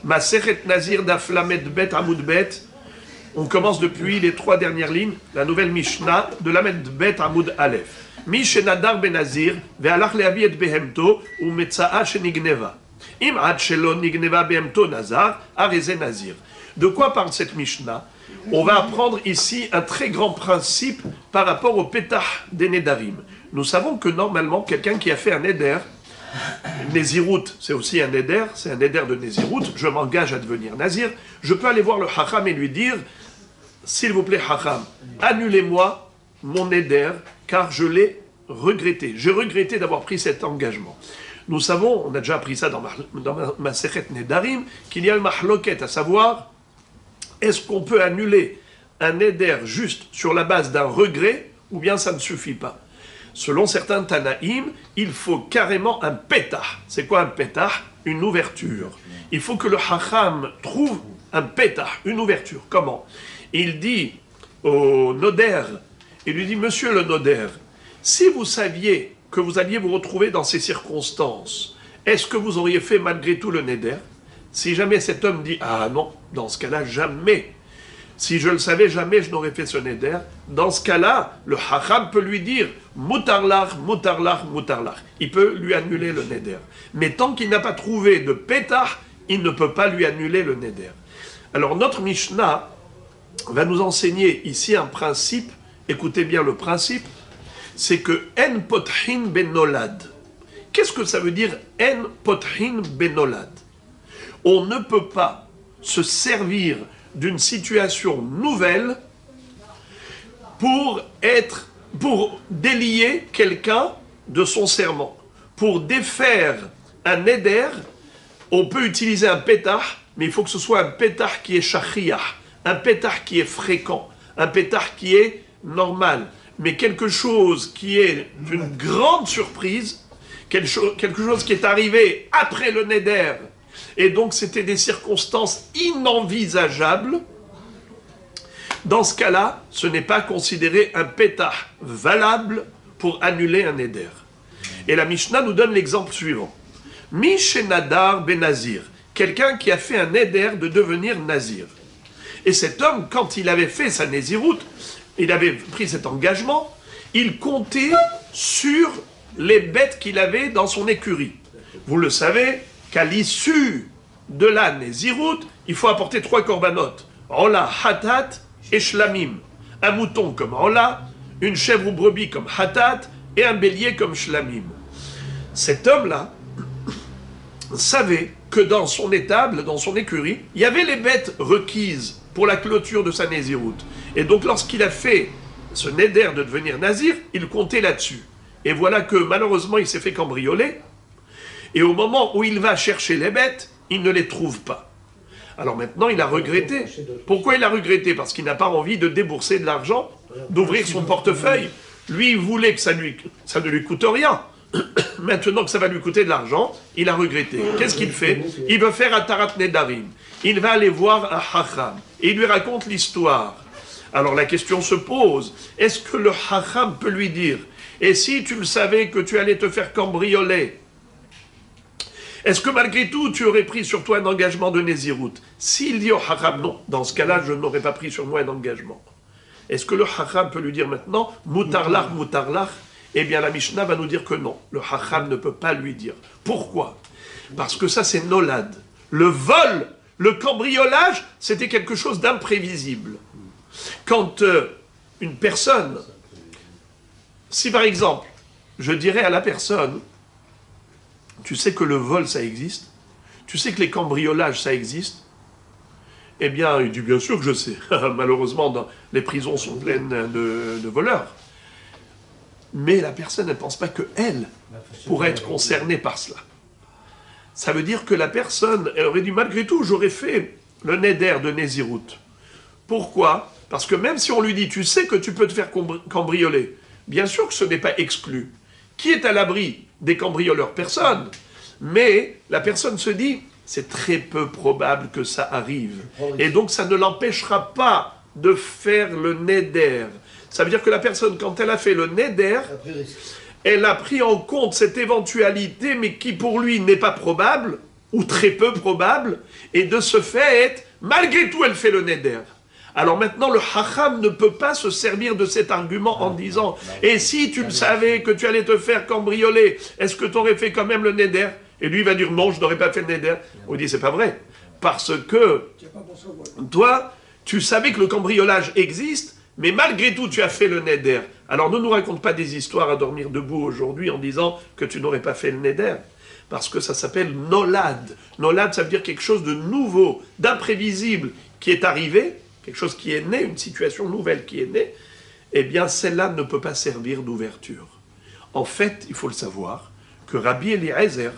Masechet Nazir d'Aflamet Bet Amoud Bet. On commence depuis les 3 dernières lignes, la nouvelle Mishnah de Lamed Bet Amoud Aleph. Mishenadar ben Nazir, ve'alach le'avi et behemto, ou metza'a shenigneva. Im ad shelo nigneva behemto nazar, areze nazir. De quoi parle cette Mishnah? On va apprendre ici un très grand principe par rapport au Petah des Nedarim. Nous savons que normalement, quelqu'un qui a fait un Neder, Nézirut, c'est aussi un Neder, c'est un Neder de Nézirut, je m'engage à devenir Nazir, je peux aller voir le Hacham et lui dire, s'il vous plaît Hacham, annulez-moi mon Neder, car je l'ai regretté. J'ai regretté d'avoir pris cet engagement. Nous savons, on a déjà appris ça dans Masechet Nedarim, qu'il y a le mahloket, à savoir, est-ce qu'on peut annuler un Neder juste sur la base d'un regret, ou bien ça ne suffit pas? Selon certains Tanaïm, il faut carrément un pétah. C'est quoi un pétah? Une ouverture. Il faut que le Hacham trouve un pétah, une ouverture. Comment? Il dit au Noder, il lui dit, monsieur le Noder, si vous saviez que vous alliez vous retrouver dans ces circonstances, est-ce que vous auriez fait malgré tout le Neder? Si jamais cet homme dit, ah non, dans ce cas-là, jamais. Si je le savais, jamais je n'aurais fait ce Neder. Dans ce cas-là, le Hacham peut lui dire, mutarlach, mutarlach, mutarlach. Il peut lui annuler le Neder. Mais tant qu'il n'a pas trouvé de pétah, il ne peut pas lui annuler le Neder. Alors notre Mishnah va nous enseigner ici un principe, écoutez bien le principe, c'est que en pothin benolad. Qu'est-ce que ça veut dire en pothin benolad? On ne peut pas se servir d'une situation nouvelle pour délier quelqu'un de son serment. Pour défaire un neder, on peut utiliser un pétah, mais il faut que ce soit un pétah qui est shachiyah, un pétah qui est fréquent, un pétah qui est normal, mais quelque chose qui est d'une grande surprise, quelque chose qui est arrivé après le neder, et donc c'était des circonstances inenvisageables. Dans ce cas-là, ce n'est pas considéré un pétah valable pour annuler un neder. Et la Mishnah nous donne l'exemple suivant. Mishenadar ben Nazir, quelqu'un qui a fait un neder de devenir nazir. Et cet homme, quand il avait fait sa néziroute, il avait pris cet engagement, il comptait sur les bêtes qu'il avait dans son écurie. Vous le savez, qu'à l'issue de la néziroute, il faut apporter 3 corbanotes. Ola, hatat et shlamim. Un mouton comme Ola, une chèvre ou brebis comme hatat et un bélier comme shlamim. Cet homme-là savait que dans son étable, dans son écurie, il y avait les bêtes requises pour la clôture de sa néziroute. Et donc lorsqu'il a fait ce neder de devenir nazir, il comptait là-dessus. Et voilà que malheureusement il s'est fait cambrioler. Et au moment où il va chercher les bêtes, il ne les trouve pas. Alors maintenant, il a regretté. Pourquoi il a regretté? Parce qu'il n'a pas envie de débourser de l'argent, d'ouvrir son portefeuille. Lui, il voulait que ça ne lui coûte rien. Maintenant que ça va lui coûter de l'argent, il a regretté. Qu'est-ce qu'il fait? Il veut faire un tarat nedarim. Il va aller voir un hacham. Et il lui raconte l'histoire. Alors la question se pose, est-ce que le hacham peut lui dire, et si tu le savais que tu allais te faire cambrioler, est-ce que malgré tout, tu aurais pris sur toi un engagement de Néziroute? S'il dit au Hacham, non, dans ce cas-là, je n'aurais pas pris sur moi un engagement. Est-ce que le Hacham peut lui dire maintenant, Moutarlach, Moutarlach? Eh bien, la Mishnah va nous dire que non, le Hacham ne peut pas lui dire. Pourquoi? Parce que ça, c'est Nolad. Le vol, le cambriolage, c'était quelque chose d'imprévisible. Quand une personne, si par exemple, je dirais à la personne, tu sais que le vol, ça existe? Tu sais que les cambriolages, ça existe? Eh bien, il dit, bien sûr que je sais. Malheureusement, les prisons sont pleines de voleurs. Mais la personne ne pense pas qu'elle pourrait être concernée par cela. Ça veut dire que la personne, elle aurait dit, malgré tout, j'aurais fait le neder de Néziroute. Pourquoi? Parce que même si on lui dit, tu sais que tu peux te faire cambrioler, bien sûr que ce n'est pas exclu. Qui est à l'abri des cambrioleurs? Personne. Mais la personne se dit, c'est très peu probable que ça arrive. Et donc ça ne l'empêchera pas de faire le neder. Ça veut dire que la personne, quand elle a fait le neder, elle a pris en compte cette éventualité, mais qui pour lui n'est pas probable, ou très peu probable, et de ce fait, malgré tout, elle fait le neder. Alors maintenant, le hacham ne peut pas se servir de cet argument en disant « Et si tu le savais que tu allais te faire cambrioler, est-ce que tu aurais fait quand même le neder ?» Et lui, il va dire « Non, je n'aurais pas fait le neder. » On dit « C'est pas vrai. Parce que toi, tu savais que le cambriolage existe, mais malgré tout, tu as fait le neder. Alors ne nous raconte pas des histoires à dormir debout aujourd'hui en disant que tu n'aurais pas fait le neder. Parce que ça s'appelle nolad. Nolad, ça veut dire quelque chose de nouveau, d'imprévisible qui est arrivé, quelque chose qui est né, une situation nouvelle qui est née. Eh bien, celle-là ne peut pas servir d'ouverture. En fait, il faut le savoir, que Rabbi Eliezer,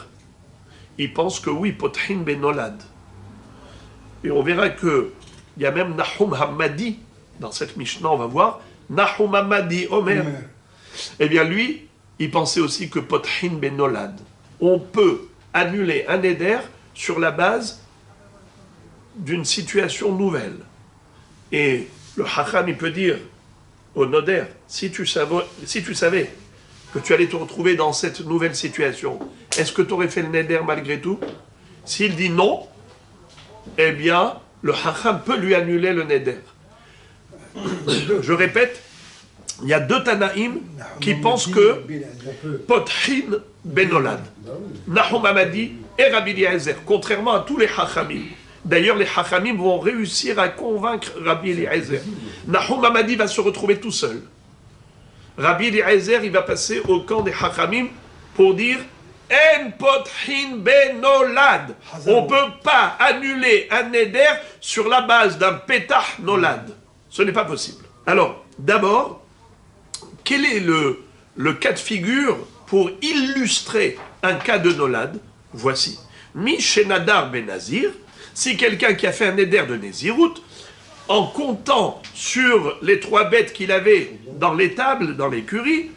il pense que oui, pothin ben nolad. Et on verra que il y a même Nahum Hammadi, dans cette Mishnah, on va voir, Nahum Hammadi Omer. Eh bien, lui, il pensait aussi que pothin ben nolad. On peut annuler un éder sur la base d'une situation nouvelle. Et le hacham, il peut dire au noder, si tu savais que tu allais te retrouver dans cette nouvelle situation, est-ce que tu aurais fait le neder malgré tout? S'il dit non, eh bien, le hacham peut lui annuler le neder. Je répète, il y a deux Tanaïm qui pensent que pothin benolad, Nahum Hammadi et Rabbi Eliezer, contrairement à tous les hachamim. D'ailleurs, les hachamim vont réussir à convaincre Rabbi Eliezer. Nahum Hammadi va se retrouver tout seul. Rabbi Eliezer, il va passer au camp des hachamim pour dire En pothin benolad. On ne peut pas annuler un neder sur la base d'un pétah nolad. Ce n'est pas possible. Alors, d'abord, quel est le cas de figure pour illustrer un cas de nolad? Voici. Mishenadar ben Nazir, si quelqu'un qui a fait un neder de Nézirut, en comptant sur les 3 bêtes qu'il avait dans l'étable, dans l'écurie,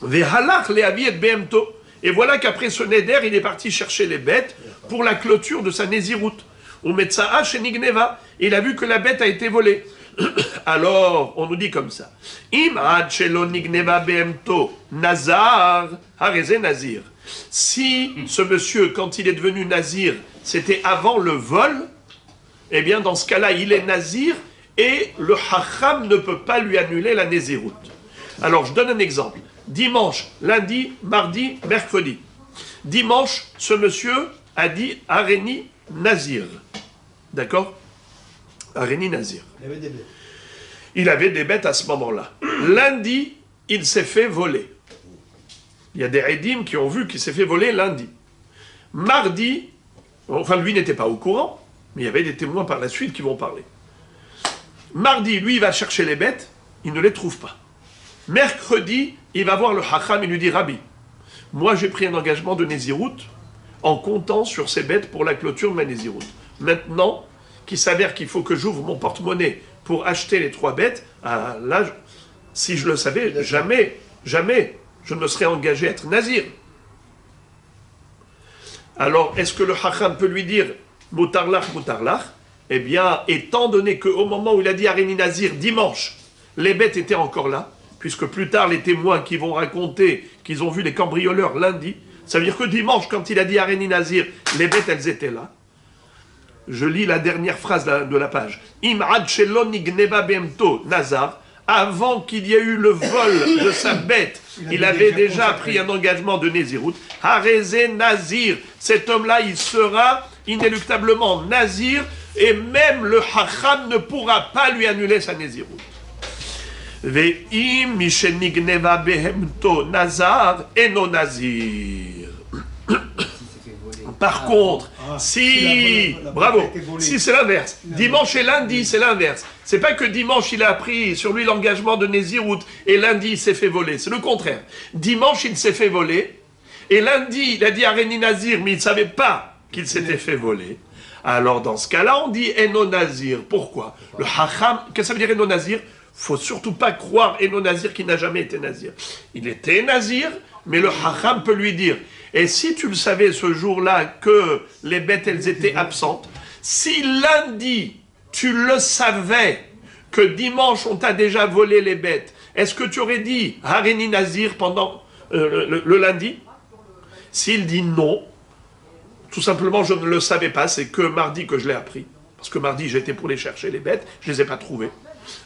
Vehalach leavi et behemto. Et voilà qu'après ce neder, il est parti chercher les bêtes pour la clôture de sa Nézirut. Ou Metsa'a shenigneva. Il a vu que la bête a été volée. Alors, on nous dit comme ça. Imad shelo nigneva behemto nazar hareze nazir. Si ce monsieur, quand il est devenu nazir, c'était avant le vol, eh bien, dans ce cas-là, il est nazir et le hacham ne peut pas lui annuler la nézirut. Alors, je donne un exemple. Dimanche, lundi, mardi, mercredi. Dimanche, ce monsieur a dit Areni Nazir. D'accord? Areni Nazir. Il avait des bêtes à ce moment-là. Lundi, il s'est fait voler. Il y a des Edim qui ont vu qu'il s'est fait voler lundi. Mardi, enfin lui n'était pas au courant, mais il y avait des témoins par la suite qui vont parler. Mardi, lui, il va chercher les bêtes, il ne les trouve pas. Mercredi, il va voir le hacham et lui dit Rabbi, moi j'ai pris un engagement de Nézirut en comptant sur ces bêtes pour la clôture de ma Nézirut. Maintenant, qu'il s'avère qu'il faut que j'ouvre mon porte-monnaie pour acheter les 3 bêtes, là, si je le savais, jamais, je ne me serais engagé à être nazir. Alors, est-ce que le hacham peut lui dire Moutarlach? Eh bien, étant donné qu'au moment où il a dit Areni Nazir, dimanche, les bêtes étaient encore là, puisque plus tard, les témoins qui vont raconter qu'ils ont vu les cambrioleurs lundi, ça veut dire que dimanche, quand il a dit Areni Nazir, les bêtes, elles étaient là. Je lis la dernière phrase de la page. Im'ad shelon igneva behemto nazar. Avant qu'il y ait eu le vol de sa bête, il avait déjà pris un engagement de Nézirut. Hareze Nazir. Cet homme-là, il sera inéluctablement Nazir et même le hacham ne pourra pas lui annuler sa Nézirut. Ve'im mishenigneva behemto nazar eno Nazir. Par contre, si c'est l'inverse, dimanche et lundi, c'est l'inverse. C'est pas que dimanche il a pris sur lui l'engagement de Nézirut et lundi il s'est fait voler, c'est le contraire. Dimanche il s'est fait voler et lundi il a dit Areni Nazir mais il ne savait pas qu'il s'était fait voler. Alors dans ce cas-là on dit Eno Nazir. Pourquoi? Le hacham, qu'est-ce que ça veut dire Eno Nazir? Faut surtout pas croire Eno Nazir qui n'a jamais été Nazir. Il était Nazir, mais le hacham peut lui dire. Et si tu le savais ce jour-là que les bêtes elles étaient absentes, si lundi tu le savais que dimanche on t'a déjà volé les bêtes, est-ce que tu aurais dit Hareni Nazir pendant le lundi? S'il dit non, Tout simplement, je ne le savais pas, c'est que mardi que je l'ai appris. Parce que mardi, j'étais pour les chercher, les bêtes, je ne les ai pas trouvées.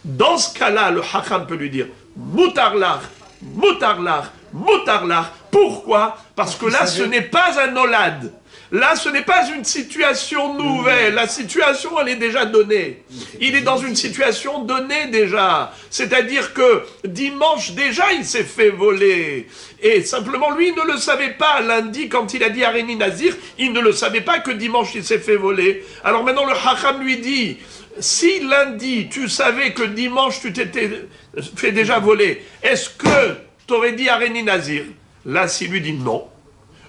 Dans ce cas-là, le Hacham peut lui dire Moutarlar, Moutarlar, Moutarlar. Pourquoi? Parce que là, ce n'est pas un olad. Là, ce n'est pas une situation nouvelle. La situation, elle est déjà donnée. Il est dans une situation donnée déjà. C'est-à-dire que dimanche, déjà, il s'est fait voler. Et simplement, lui, il ne le savait pas. Lundi, quand il a dit Aréni Nazir, il ne le savait pas que dimanche, il s'est fait voler. Alors maintenant, le Hacham lui dit, si lundi, tu savais que dimanche, tu t'étais fait déjà voler, est-ce que tu aurais dit Aréni Nazir? Là, s'il lui dit non,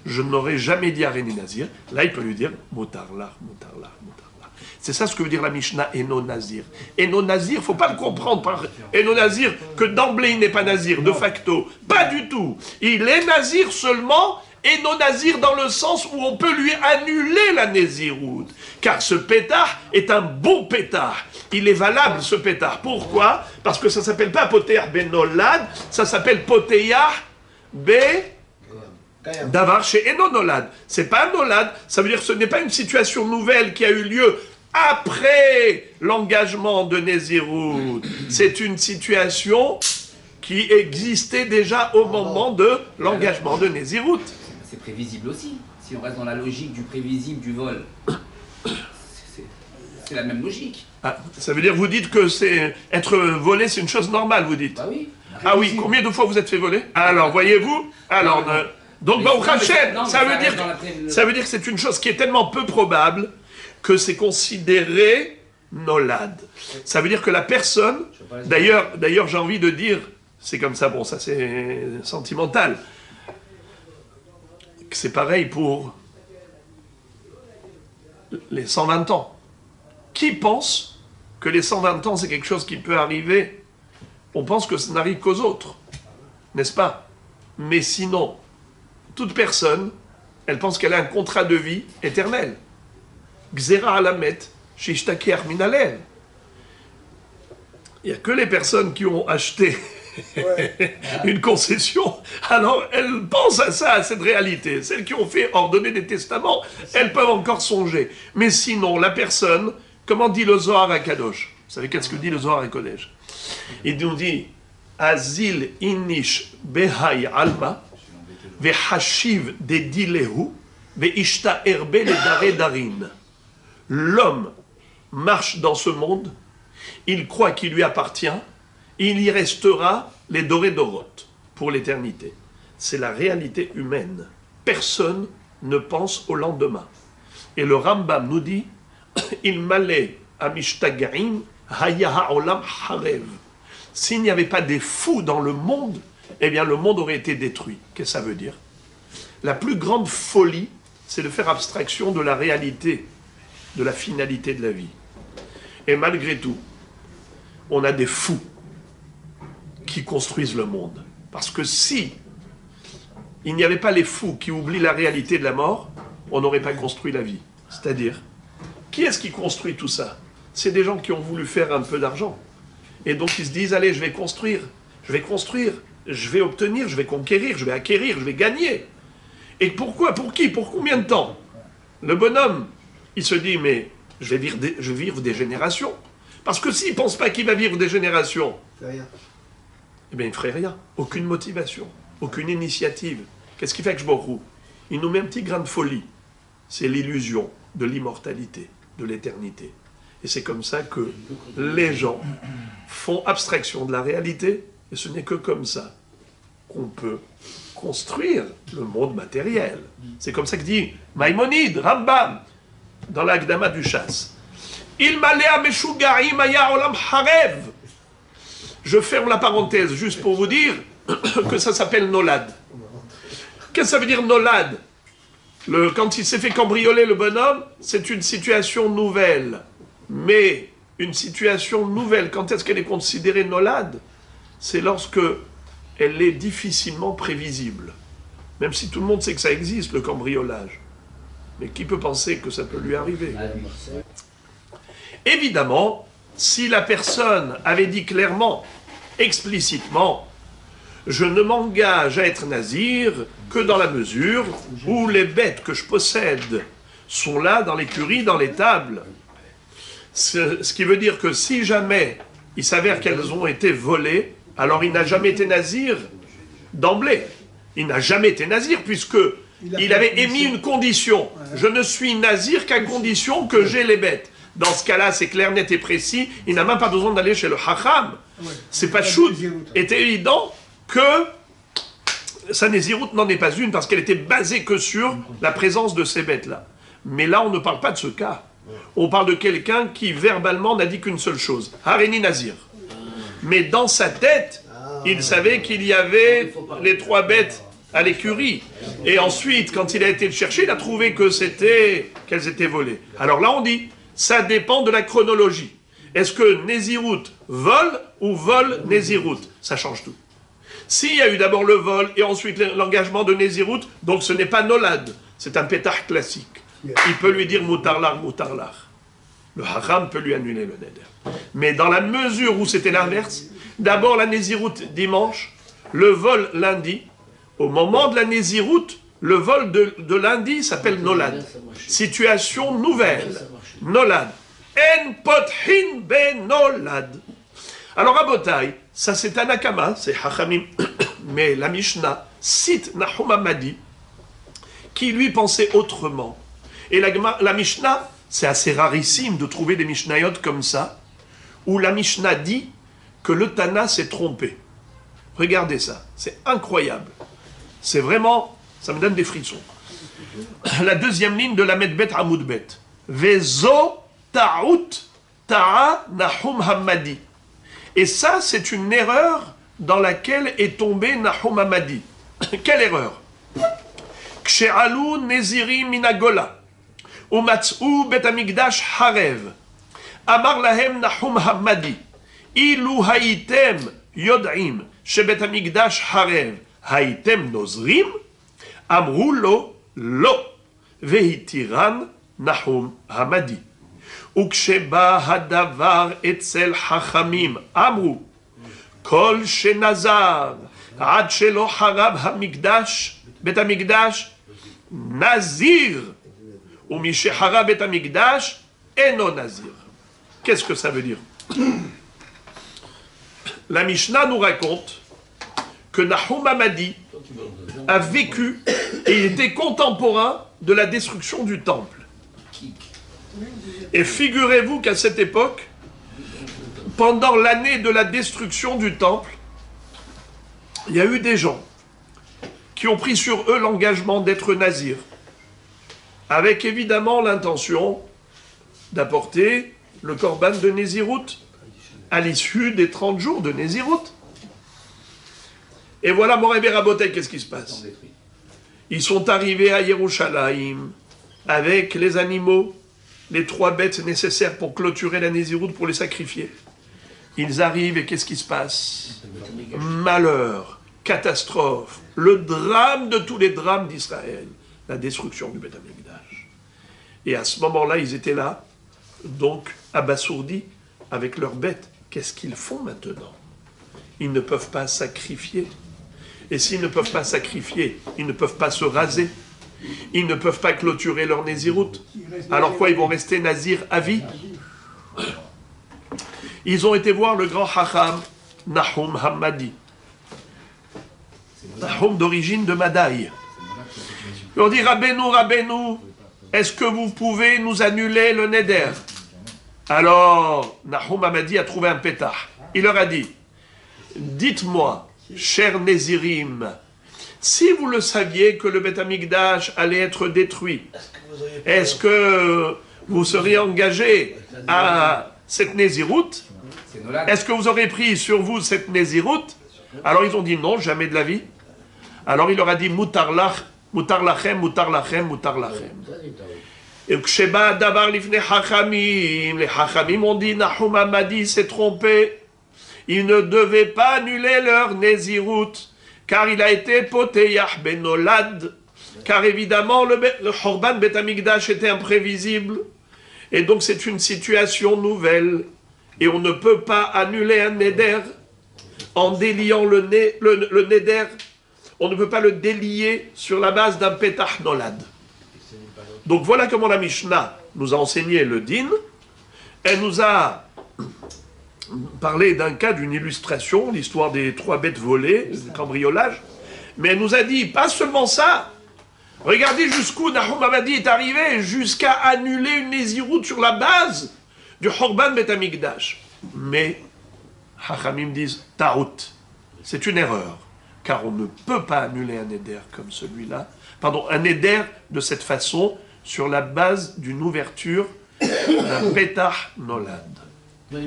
je n'aurais jamais dit Aréni Nazir. Là, il peut lui dire Moutarlar, Moutarlar, Moutarlar. C'est ça ce que veut dire la Mishnah Eno Nazir. Eno Nazir, il ne faut pas le comprendre par Eno Nazir que d'emblée il n'est pas Nazir, de facto. Pas du tout. Il est Nazir seulement, Eno Nazir dans le sens où on peut lui annuler la Néziroute. Car ce pétard est un bon pétard. Il est valable ce pétard. Pourquoi? Parce que ça ne s'appelle pas Potéar Benolad, ça s'appelle Potéar Davar chez Enonolad. C'est pas un Nolad, ça veut dire que ce n'est pas une situation nouvelle qui a eu lieu après l'engagement de Nézirut. C'est une situation qui existait déjà au moment de l'engagement de Nézirut. C'est prévisible aussi. Si on reste dans la logique du prévisible du vol, c'est la même logique. Ah, ça veut dire, vous dites que être volé, c'est une chose normale, vous dites? Bah oui. Ah oui, combien de fois vous êtes fait voler? Alors, voyez-vous? Alors, donc, Baruch Hashem, ça veut dire que c'est une chose qui est tellement peu probable que c'est considéré nolad. Ça veut dire que la personne, d'ailleurs j'ai envie de dire, c'est comme ça, bon ça c'est sentimental, que c'est pareil pour les 120 ans. Qui pense que les 120 ans c'est quelque chose qui peut arriver? On pense que ça n'arrive qu'aux autres, n'est-ce pas? Mais sinon, toute personne, elle pense qu'elle a un contrat de vie éternel. Gzera alamet, shishtaker minalel. Il n'y a que les personnes qui ont acheté une concession, alors elles pensent à ça, à cette réalité. Celles qui ont fait ordonner des testaments, elles peuvent encore songer. Mais sinon, la personne, comment dit le Zohar à Kadosh? Vous savez qu'est-ce que dit le Zohar à Kodesh? Il nous dit, Azil inish behai alma, vehashiv de dilehu, veishta erbe le dare darin. L'homme marche dans ce monde, il croit qu'il lui appartient, il y restera les dorés d'oroth pour l'éternité. C'est la réalité humaine. Personne ne pense au lendemain. Et le Rambam nous dit, il m'allait à Mishtagaim, Haya ha'olam harev. S'il n'y avait pas des fous dans le monde, eh bien le monde aurait été détruit. Qu'est-ce que ça veut dire? La plus grande folie, c'est de faire abstraction de la réalité, de la finalité de la vie. Et malgré tout, on a des fous qui construisent le monde. Parce que si il n'y avait pas les fous qui oublient la réalité de la mort, on n'aurait pas construit la vie. C'est-à-dire, qui est-ce qui construit tout ça? C'est des gens qui ont voulu faire un peu d'argent. Et donc ils se disent, allez, je vais construire, je vais obtenir, je vais conquérir, je vais acquérir, je vais gagner. Et pourquoi? Pour qui? Pour combien de temps? Le bonhomme, il se dit, mais je vais vivre des générations. Parce que s'il ne pense pas qu'il va vivre des générations, eh bien il ne ferait rien. Aucune motivation, aucune initiative. Qu'est-ce qui fait que je m'en Il nous met un petit grain de folie. C'est l'illusion de l'immortalité, de l'éternité. Et c'est comme ça que les gens font abstraction de la réalité, et ce n'est que comme ça qu'on peut construire le monde matériel. C'est comme ça que dit Maïmonide, Rambam, dans l'Agdama du Chasse. Il m'allait meshugaim aya olam harev. Je ferme la parenthèse juste pour vous dire que ça s'appelle Nolad. Qu'est-ce que ça veut dire Nolad? Quand il s'est fait cambrioler le bonhomme, c'est une situation nouvelle. Mais une situation nouvelle, quand est-ce qu'elle est considérée Nolad? C'est lorsque elle est difficilement prévisible. Même si tout le monde sait que ça existe, le cambriolage. Mais qui peut penser que ça peut lui arriver? Évidemment, si la personne avait dit clairement, explicitement, je ne m'engage à être nazir que dans la mesure où les bêtes que je possède sont là dans l'écurie, dans l'étable. Ce qui veut dire que si jamais il s'avère qu'elles ont été volées, alors il n'a jamais été nazir d'emblée. Il n'a jamais été nazir puisque il avait émis une condition. Je ne suis nazir qu'à condition que j'ai les bêtes. Dans ce cas-là, c'est clair, net et précis. Il n'a même pas besoin d'aller chez le hacham. C'est pas chout. Était évident que sa nésiroute n'en est pas une parce qu'elle était basée que sur la présence de ces bêtes-là. Mais là, on ne parle pas de ce cas. On parle de quelqu'un qui verbalement n'a dit qu'une seule chose. Haréni nazir. Mais dans sa tête, il savait qu'il y avait les 3 bêtes à l'écurie. Et ensuite, quand il a été le chercher, il a trouvé qu'elles étaient volées. Alors là, on dit, ça dépend de la chronologie. Est-ce que Nézirut vole ou vole Nézirut? Ça change tout. S'il y a eu d'abord le vol et ensuite l'engagement de Nézirut, donc ce n'est pas Nolad, c'est un pétard classique. Il peut lui dire Moutarlar, Moutarlar. Le haram peut lui annuler le neder. Mais dans la mesure où c'était l'inverse, d'abord la Nézirut dimanche, le vol lundi. Au moment de la Nézirut, le vol de lundi s'appelle Nolad. Situation nouvelle. Nolad. En pothin ben Nolad. Alors à Botaï, ça c'est un akama, c'est Hachamim, mais la Mishnah cite Nahum Hammadi, qui lui pensait autrement. Et la Mishnah, c'est assez rarissime de trouver des Mishnayot comme ça, où la Mishnah dit que le Tana s'est trompé. Regardez ça, c'est incroyable. C'est vraiment, ça me donne des frissons. La deuxième ligne de la Medbet Amoudbet. Vezo ta'out ta'a Nahum Hammadi. Et ça, c'est une erreur dans laquelle est tombé Nahum Hammadi. Quelle erreur? Kshe'alu nezirim minagola. Umatz'u bet amigdash harev. Amar lahem Nahum Hammadi. Ilu ha'item yod'im shebet amigdash harev. Ha'item nozrim. Amru lo lo. Vehitiran Nahum Hammadi. וכשבא הדבר אצל חכמים, אמרו, כל שנזר עד שלא חרב המקדש, בית המקדש, נזיר, ומי שחרב בית המקדש, אינו נזיר. Qu'est-ce que ça veut dire? La Mishnah nous raconte que Nahum Hammadi a vécu et il était contemporain de la destruction du temple. Et figurez-vous qu'à cette époque, pendant l'année de la destruction du temple, il y a eu des gens qui ont pris sur eux l'engagement d'être nazirs, avec évidemment l'intention d'apporter le korban de Nézirut à l'issue des 30 jours de Nézirut. Et voilà, Morabé Rabotai, qu'est-ce qui se passe? Ils sont arrivés à Yerushalayim avec les animaux, les 3 bêtes nécessaires pour clôturer la Nézirut, pour les sacrifier. Ils arrivent et qu'est-ce qui se passe? Malheur, catastrophe, le drame de tous les drames d'Israël, la destruction du Beth Amikdash. Et à ce moment-là, ils étaient là, donc abasourdis avec leurs bêtes. Qu'est-ce qu'ils font maintenant? Ils ne peuvent pas sacrifier. Et s'ils ne peuvent pas sacrifier, ils ne peuvent pas se raser. Ils ne peuvent pas clôturer leur Nézirut. Alors quoi, ils vont rester nazir à vie? Ils ont été voir le grand Hacham Nahum Hammadi. Nahum d'origine de Madaï. Ils ont dit, Rabbeinu, est-ce que vous pouvez nous annuler le Neder? Alors, Nahum Hammadi a trouvé un pétard. Il leur a dit, dites-moi, cher Nézirim, si vous le saviez que le Beth Amikdash allait être détruit, est-ce que vous seriez engagé à cette Nézirut? Est-ce que vous aurez pris sur vous cette Nézirut? Alors ils ont dit non, jamais de la vie. Alors il leur a dit Mutar lachem, mutar lachem, mutar lachem. Et Ksheba davar lifne hachamim, les hachamim ont dit Nahum Hammadi s'est trompé. Ils ne devaient pas annuler leur Nézirut, car il a été poteyach benolad, car évidemment le Horban Bet Amikdash était imprévisible, et donc c'est une situation nouvelle, et on ne peut pas annuler un Neder en déliant le Neder, on ne peut pas le délier sur la base d'un Petach Nolad. Donc voilà comment la Mishnah nous a enseigné le din. Elle nous a parlé d'un cas, d'une illustration, l'histoire des 3 bêtes volées, du cambriolage. Mais elle nous a dit, pas seulement ça. Regardez jusqu'où Nahum Abadi est arrivé, jusqu'à annuler une Néziroute sur la base du Horban Bet Amikdash. Mais, Hachamim disent, Taout, c'est une erreur. Car on ne peut pas annuler un éder comme celui-là. Pardon, un éder de cette façon, sur la base d'une ouverture d'un Petah Nolad.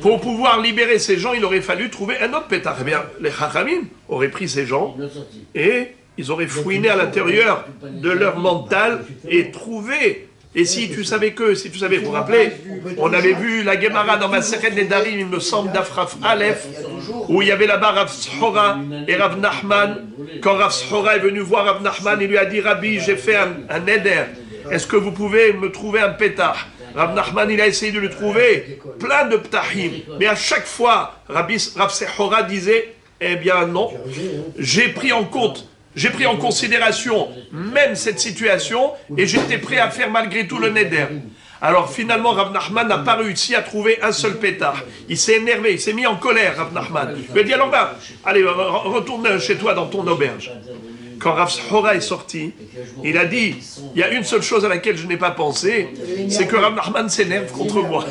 Pour pouvoir libérer ces gens, il aurait fallu trouver un autre Petah. Eh bien, les Chachamim auraient pris ces gens et ils auraient fouiné à l'intérieur de leur mental et trouvé. Et si tu savais vous vous rappelez, on avait vu la Gemara dans Masechet Nedarim, il me semble, d'Afraf Aleph, où il y avait là-bas Rav Tzhora et Rav Nachman. Quand Rav Tzhora est venu voir Rav Nachman, il lui a dit, Rabbi, j'ai fait un neder. Est-ce que vous pouvez me trouver un Petah? Rav Nachman, il a essayé de le trouver, plein de ptahim. Mais à chaque fois, Rav Tzhora disait, eh bien non, j'ai pris en considération même cette situation et j'étais prêt à faire malgré tout le neder. Alors finalement, Rav Nachman n'a pas réussi à trouver un seul pétard. Il s'est énervé, il s'est mis en colère, Rav Nachman. Il lui a dit, alors allez, retourne chez toi dans ton auberge. Quand Rav Tzhora est sorti, il a dit, il y a une seule chose à laquelle je n'ai pas pensé, c'est que Rav Nachman s'énerve contre moi.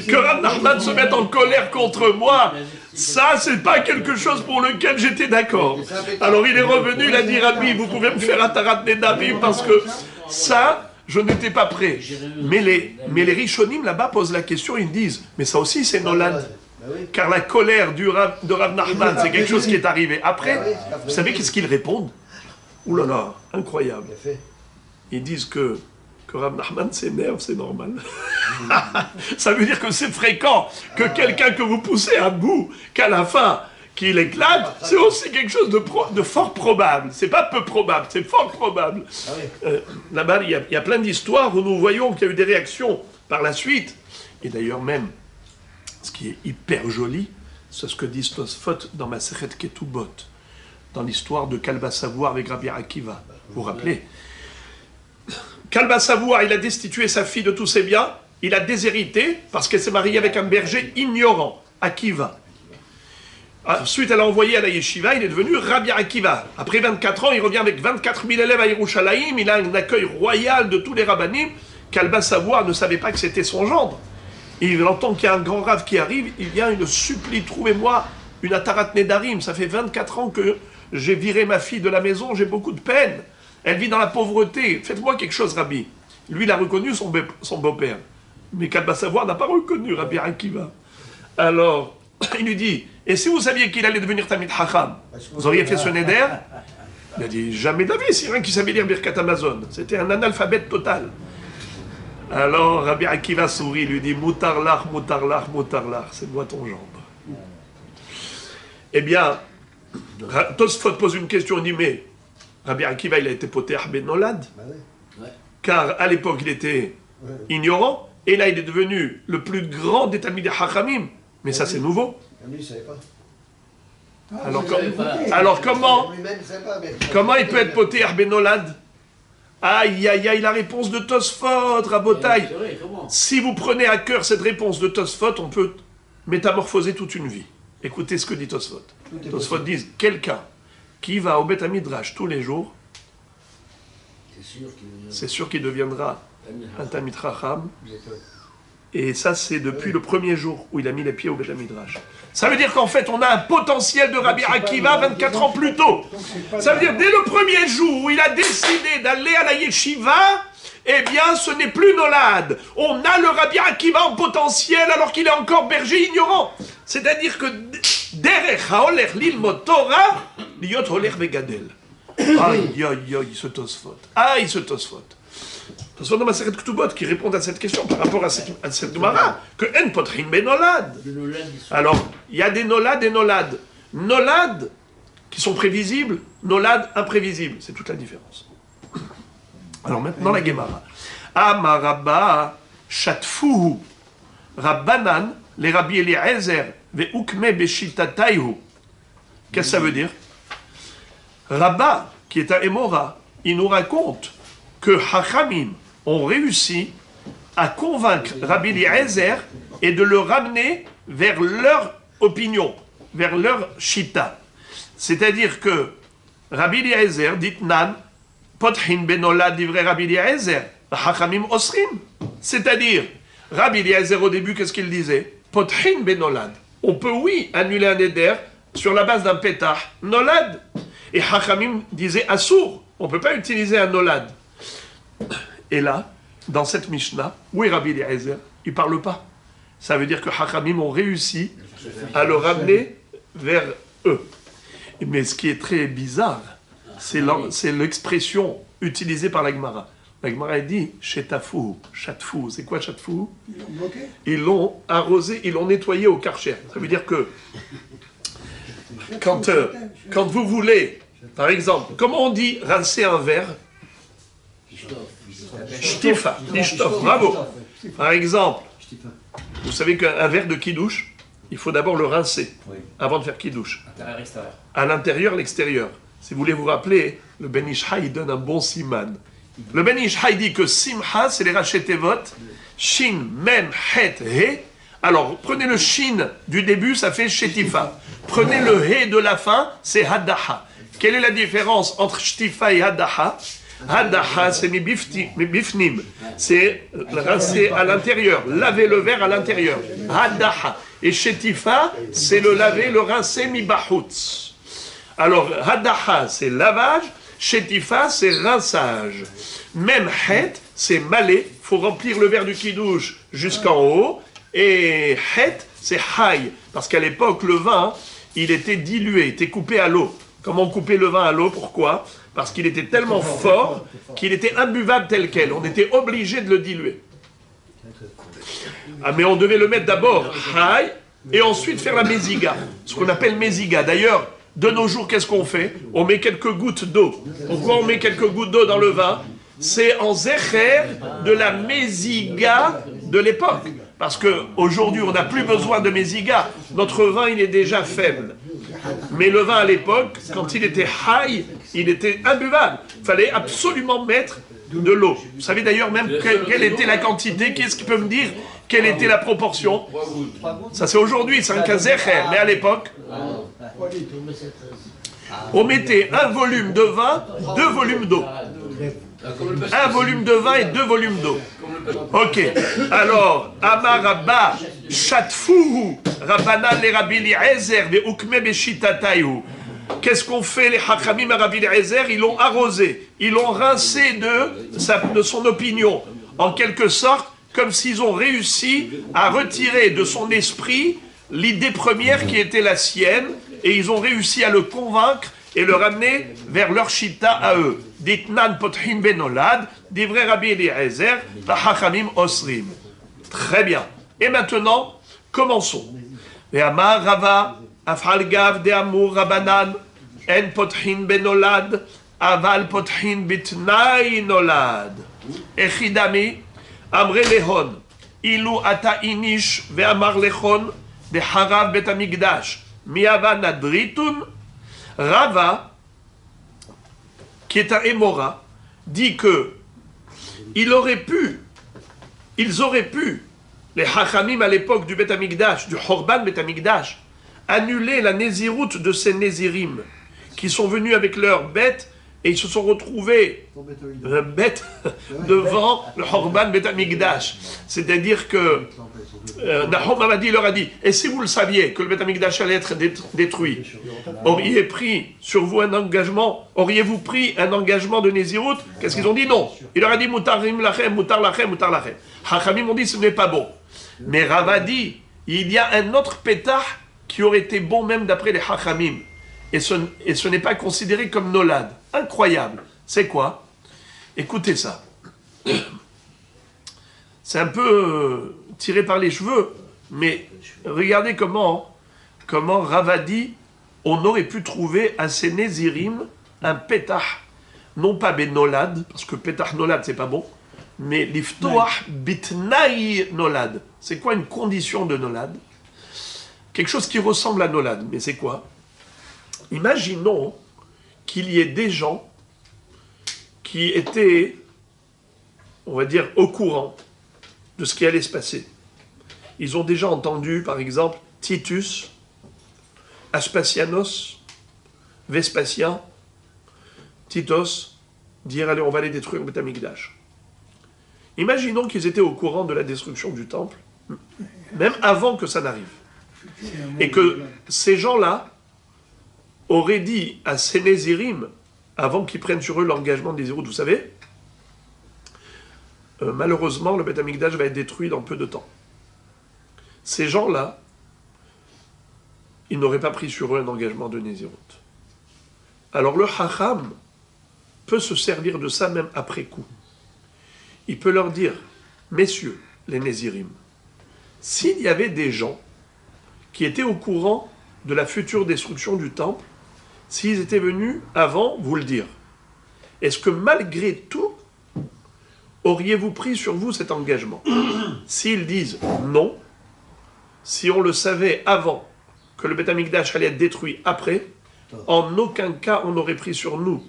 Que Rav Nachman se mette en colère contre moi, ça, c'est pas quelque chose pour lequel j'étais d'accord. Alors il est revenu, il a dit, Rabbi, vous pouvez me faire Atarat Nedarim parce que ça, je n'étais pas prêt. Mais les Rishonim là-bas posent la question, ils disent, mais ça aussi c'est Nolad. Car la colère de Rav Nachman, c'est quelque chose qui est arrivé. Après, vous savez qu'est-ce qu'ils répondent? Ouh là là, incroyable. Ils disent que Rav Nachman s'énerve, c'est normal. Ça veut dire que c'est fréquent que quelqu'un que vous poussez à bout, qu'à la fin, qu'il éclate, c'est aussi quelque chose de fort probable. C'est pas peu probable, c'est fort probable. Là-bas, il y a plein d'histoires où nous voyons qu'il y a eu des réactions par la suite. Et d'ailleurs même, ce qui est hyper joli, c'est ce que dit Tosfot dans Masechet Ketubot, dans l'histoire de Kalba Savour avec Rabbi Akiva. Vous vous rappelez? Kalba Savour, il a destitué sa fille de tous ses biens, il a déshérité parce qu'elle s'est mariée avec un berger ignorant, Akiva. Ensuite, elle a envoyé à la yeshiva, il est devenu Rabbi Akiva. Après 24 ans, il revient avec 24 000 élèves à Yerushalayim, il a un accueil royal de tous les rabbanim. Kalba Savour ne savait pas que c'était son gendre. Et il entend qu'il y a un grand rave qui arrive, il vient, il le supplie, trouvez-moi une Atarat Nedarim, ça fait 24 ans que j'ai viré ma fille de la maison, j'ai beaucoup de peine. Elle vit dans la pauvreté, faites-moi quelque chose, Rabbi. Lui, il a reconnu son beau-père. Mais Kalba Savour n'a pas reconnu Rabbi Akiva. Alors, il lui dit, et si vous saviez qu'il allait devenir Talmid Chacham, vous auriez fait ce neder? Il a dit, jamais de la vie, c'est rien qui savait lire Birkat Amazon. C'était un analphabète total. Alors Rabbi Akiva sourit, lui dit, Moutarlach, Moutarlach, Moutarlach, c'est moi ton gendre. Eh bien, Tosfot pose une question, il dit, mais Rabbi Akiva, il a été poter ben Nolad, car à l'époque, il était ignorant, et là, il est devenu le plus grand des Talmidei Chachamim. Mais ça, c'est nouveau. Alors comment il peut être poter ben Nolad? Aïe, aïe, aïe, la réponse de Tosfot, Rabotai. Si vous prenez à cœur cette réponse de Tosfot, on peut métamorphoser toute une vie. Écoutez ce que dit Tosfot. Tosfot dit, quelqu'un qui va au Beth Midrash tous les jours, c'est sûr qu'il deviendra un Talmid Chacham. Et ça, c'est depuis le premier jour où il a mis les pieds au Beth Midrash. Ça veut dire qu'en fait, on a un potentiel de Rabbi Akiva 24 ans plus tôt. Ça veut dire, dès le premier jour où il a décidé d'aller à la yeshiva, eh bien, ce n'est plus Nolad. On a le Rabbi Akiva en potentiel alors qu'il est encore berger ignorant. C'est-à-dire que derech haolech lilmod Torah, liot holech vegadel. Aïe, aïe, aïe, ce Tosfot. Aïe, ce Tosfot. Tosfot dans Masechet Ketubot qui répond à cette question par rapport à cette Gemara, que en potrin ben Nolad. Alors, il y a des Nolad et Nolad. Nolad qui sont prévisibles, Nolad imprévisibles. C'est toute la différence. Alors maintenant la Gemara. Amarabba shatfuhu rabbanan les Rabbi Eliezer ve'ukme beshitatayhu. Qu'est-ce que ça veut dire? Rabba, qui est un Émora, il nous raconte que Hachamim ont réussi à convaincre Rabbi Eliezer et de le ramener vers leur opinion, vers leur shita. C'est-à-dire que Rabbi Eliezer dit Nan, Pothin benolad divrei Rabbi Eliezer, Hachamim osrim. C'est-à-dire, Rabbi Eliezer au début, qu'est-ce qu'il disait? Pothin benolad. On peut, oui, annuler un éder sur la base d'un pétah, nolad. Et Hachamim disait Assour, on ne peut pas utiliser un nolad. Et là, dans cette Mishnah, où est Rabbi Eliezer? Il ne parle pas. Ça veut dire que Hachamim ont réussi à le ramener vers eux. Mais ce qui est très bizarre, c'est l'expression utilisée par la Gemara. La Gemara dit Chetafou, Chatfou. C'est quoi Chatfou? Ils l'ont arrosé, ils l'ont nettoyé au karcher. Ça veut dire que quand vous voulez, par exemple, comment on dit rincer un verre? Shtifa, Ishtof, bravo. Par exemple, vous savez qu'un verre de kidouche, il faut d'abord le rincer avant de faire kidouche. Intérieur-extérieur. À l'intérieur, l'extérieur. Si vous voulez vous rappeler, le Ben Ishai il donne un bon siman. Le Ben Ishai dit que Simcha, c'est les rachetevot, Shin, Mem, Het, He. Alors, prenez le Shin du début, ça fait Shetifa. Prenez le He de la fin, c'est Haddaha. Quelle est la différence entre Shtifa et Haddaha? Haddaha, c'est Mibifnim. C'est rincer à l'intérieur, laver le verre à l'intérieur. Haddaha. Et Shetifa, c'est le laver, le rincer Mibahutz. Alors, Haddaha, c'est lavage. Shetifa, c'est rinçage. Même Het, c'est malé. Il faut remplir le verre du kidouche jusqu'en haut. Et Het, c'est Haï. Parce qu'à l'époque, le vin, il était dilué, était coupé à l'eau. Comment couper le vin à l'eau? Pourquoi? Parce qu'il était tellement fort qu'il était imbuvable tel quel. On était obligé de le diluer. Ah, mais on devait le mettre d'abord Haï et ensuite faire la méziga. Ce qu'on appelle méziga. D'ailleurs, de nos jours, qu'est-ce qu'on fait? On met quelques gouttes d'eau. Pourquoi on met quelques gouttes d'eau dans le vin? C'est en zécher de la méziga de l'époque. Parce qu'aujourd'hui, on n'a plus besoin de méziga. Notre vin, il est déjà faible. Mais le vin à l'époque, quand il était high, il était imbuvable. Il fallait absolument mettre de l'eau. Vous savez d'ailleurs même quelle était la quantité? Qui est-ce qui peut me dire quelle était la proportion? Ça c'est aujourd'hui, c'est un cas zécher. Mais à l'époque, on mettait un volume de vin, 2 volumes d'eau. Un volume de vin et 2 volumes d'eau. Ok. Alors, Amar Rabba, Chatfouhu, Rabbanan les Rabbi Eliezer, ve Ukme Beshitatayhu. Qu'est-ce qu'on fait les Hachamim à Rabbi Eliezer? Ils l'ont arrosé, ils l'ont rincé de son opinion. En quelque sorte, comme s'ils ont réussi à retirer de son esprit l'idée première qui était la sienne, et ils ont réussi à le convaincre et le ramener vers leur shita à eux. Ditnan pothin benolad, divrei Rabbi Eliezer, hachamim osrim. Très bien. Et maintenant, commençons. Ve'amar Rava, afal gav de amur rabanan, en pothin benolad, aval pothin bitnai nolad. Echidami, amre lehon, ilu ata inish ve'amar lehon, de harav bet amigdash, miava nadritun. Rava, qui est un Émora, dit que ils auraient pu, les Hachamim à l'époque du Bet Amikdash, du Horban Bet Amikdash, annuler la Néziroute de ces Nézirim, qui sont venus avec leurs bêtes et ils se sont retrouvés bêtes devant le Horban Bet Amikdash. C'est-à-dire que Nahum Hamadi leur a dit, et si vous le saviez que le Bet Amikdash allait être détruit, auriez-vous pris sur vous un engagement, auriez-vous pris un engagement de Nézirut? Qu'est-ce qu'ils ont dit? Non. Il leur a dit Mutarim lachem, mutar lachem, mutar lachem. Hachamim ont dit ce n'est pas bon. Mais Rava dit, il y a un autre pétah qui aurait été bon même d'après les Hachamim. Et ce n'est pas considéré comme nolad. Incroyable. C'est quoi? Écoutez ça. C'est un peu tiré par les cheveux, mais regardez comment Rava dit, on aurait pu trouver à ces Nézirim un pétah, non pas ben nolad, parce que pétah nolad c'est pas bon, mais liftoah bitnaï nolad. C'est quoi une condition de nolad? Quelque chose qui ressemble à nolad, mais c'est quoi? Imaginons qu'il y ait des gens qui étaient on va dire, au courant de ce qui allait se passer. Ils ont déjà entendu, par exemple, Titus, Aspasianos, Vespasien, Titos, dire, allez, on va aller détruire le Beth Amikdash. Imaginons qu'ils étaient au courant de la destruction du temple, même avant que ça n'arrive. Et que ces gens-là auraient dit à ces Nézirim, avant qu'ils prennent sur eux l'engagement des Nézirut, vous savez, malheureusement, le Beth Amikdash va être détruit dans peu de temps. Ces gens-là, ils n'auraient pas pris sur eux un engagement de Nézirut. Alors le Hacham peut se servir de ça même après coup. Il peut leur dire, messieurs, les Nézirim, s'il y avait des gens qui étaient au courant de la future destruction du temple, s'ils étaient venus avant vous le dire, est-ce que malgré tout, auriez-vous pris sur vous cet engagement? S'ils disent non, si on le savait avant que le Beth Amikdash allait être détruit après, en aucun cas on aurait pris sur nous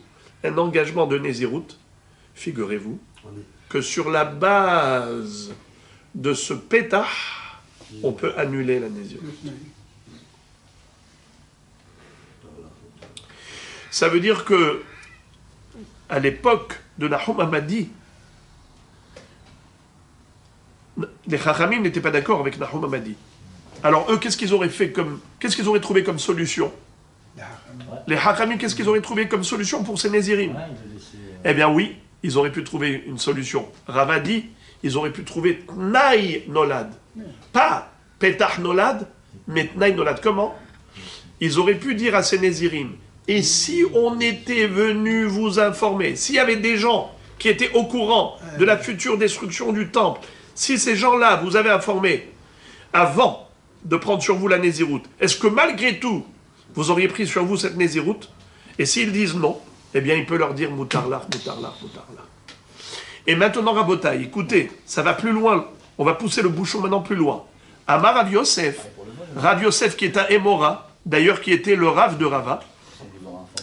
un engagement de Nézirut. Figurez-vous que sur la base de ce pétah, on peut annuler la Nézirut. Ça veut dire que, à l'époque de Nahum Hamadi, les Chachamim n'étaient pas d'accord avec Nahum Hamadi. Alors eux, qu'est-ce qu'ils auraient trouvé comme solution? Les Chachamim, qu'est-ce qu'ils auraient trouvé comme solution pour ces Nézirim? Eh bien oui, ils auraient pu trouver une solution. Rava dit, ils auraient pu trouver Tnaï Nolad. Pas Petah Nolad, mais Tnaï Nolad. Comment? Ils auraient pu dire à ces Nézirim, et si on était venu vous informer, s'il y avait des gens qui étaient au courant de la future destruction du temple, si ces gens-là vous avaient informé avant de prendre sur vous la Nézirut, est-ce que malgré tout, vous auriez pris sur vous cette Nézirut? Et s'ils disent non, eh bien il peut leur dire Moutarlar, Moutarlar, Moutarlar. Et maintenant, Rabotai, écoutez, ça va plus loin, on va pousser le bouchon maintenant plus loin. Amar Rav Yosef qui est un Émora, d'ailleurs qui était le Rav de Rava,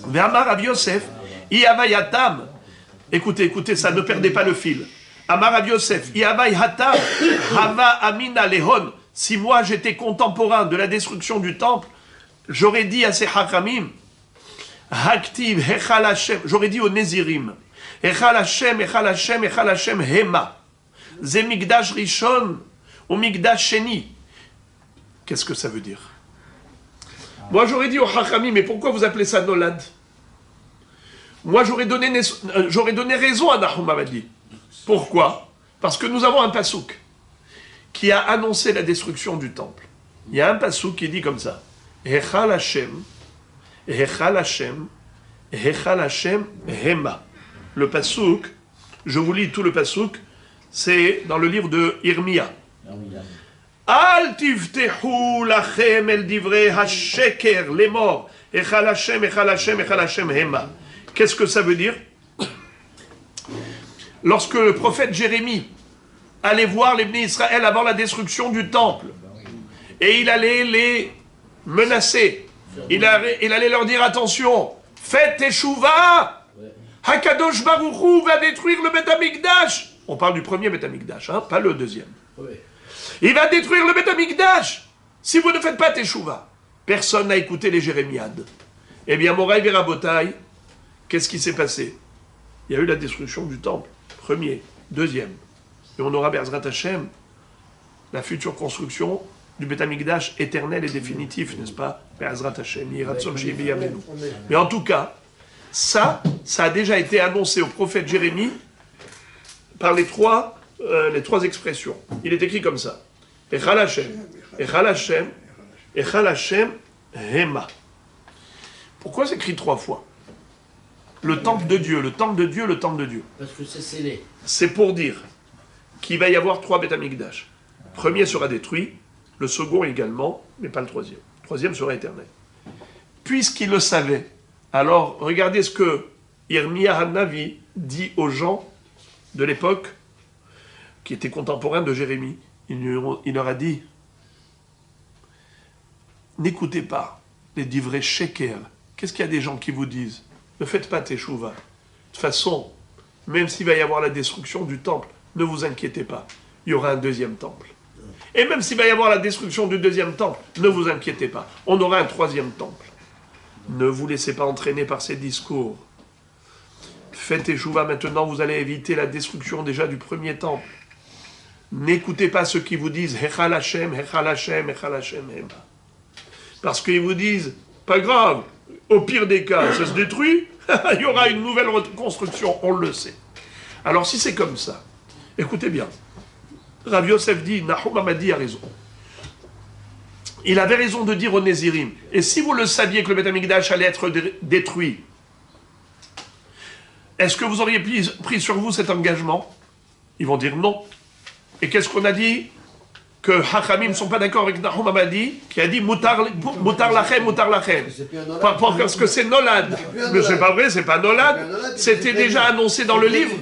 Amar Rav Yosef, Iavai Hatam, écoutez, ça ne perdez pas le fil. Amar Rav Yosef, Iavai Hatam, Hava Amina Lehon, si moi j'étais contemporain de la destruction du temple, j'aurais dit à ces Hachamim, Haktiv, Hechal Hashem, j'aurais dit aux Nézirim, Hechal Hashem, Hechal Hashem, Hechal Hashem, Hema, Ze Migdash Rishon, ou Migdash Sheni. Qu'est-ce que ça veut dire? Moi j'aurais dit aux Hachamim, mais pourquoi vous appelez ça Nolad? Moi j'aurais donné raison à Nahum Hamadi. Pourquoi? Parce que nous avons un pasouk qui a annoncé la destruction du temple. Il y a un pasouk qui dit comme ça, Hechal Hashem, Hechal Hashem, Hechal Hashem, Hema. Le pasouk, je vous lis tout le pasouk, c'est dans le livre de Irmia. Al tivtehu lachem el divrei hasheker, les morts, Echal Hashem, Echal Hashem, Echal Hashem, Hema. Qu'est-ce que ça veut dire? Lorsque le prophète Jérémie allait voir les Bnei Israël avant la destruction du temple, et il allait les menacer, il allait leur dire attention, faites Teshuvah, Hakadosh Baruch Hu va détruire le Beth Amikdash. On parle du premier Beth Amikdash, hein, pas le deuxième. Il va détruire le Beth Amikdash si vous ne faites pas Teshuvah. Personne n'a écouté les Jérémiades. Eh bien, Moraï Verabotai, qu'est-ce qui s'est passé? Il y a eu la destruction du temple, premier, deuxième. Et on aura Be'ezrat Hashem, la future construction du Beth Amikdash éternel et définitif, n'est-ce pas? Be'ezrat Hashem, Yiratzon She'evi Yamenu. Mais en tout cas, ça a déjà été annoncé au prophète Jérémie par les trois expressions. Il est écrit comme ça. Echal Hashem, Echal Hashem, Echal Hashem, Hema. Pourquoi c'est écrit 3 fois? Le temple de Dieu, le temple de Dieu, le temple de Dieu. Parce que c'est scellé. C'est pour dire qu'il va y avoir 3 Beth Amikdash. Le premier sera détruit, le second également, mais pas le troisième. Le troisième sera éternel. Puisqu'il le savait, alors regardez ce que Irmia Hanavi dit aux gens de l'époque, qui étaient contemporains de Jérémie. Il leur a dit, n'écoutez pas les divrei sheker. Qu'est-ce qu'il y a des gens qui vous disent? Ne faites pas Teshuvah. De toute façon, même s'il va y avoir la destruction du temple, ne vous inquiétez pas, il y aura un deuxième temple. Et même s'il va y avoir la destruction du deuxième temple, ne vous inquiétez pas, on aura un troisième temple. Ne vous laissez pas entraîner par ces discours. Faites échouva maintenant, vous allez éviter la destruction déjà du premier temple. N'écoutez pas ceux qui vous disent Hechal Hashem, Hechal Hashem, Hechal Hashem, Hema. Parce qu'ils vous disent, pas grave, au pire des cas, ça se détruit, il y aura une nouvelle reconstruction, on le sait. Alors si c'est comme ça, écoutez bien, Rav Yosef dit, Nahum Hamadi a raison. Il avait raison de dire aux Nézirim, et si vous le saviez que le Beth Amikdash allait être détruit, est-ce que vous auriez pris sur vous cet engagement? Ils vont dire non. Et qu'est-ce qu'on a dit? Que Hachamim ne sont pas d'accord avec Nahum Hamadi, qui a dit Mutar lachem, mutar lachem. Parce que c'est Nolad. Mais c'est pas vrai, c'est pas Nolad. C'était déjà annoncé dans le livre.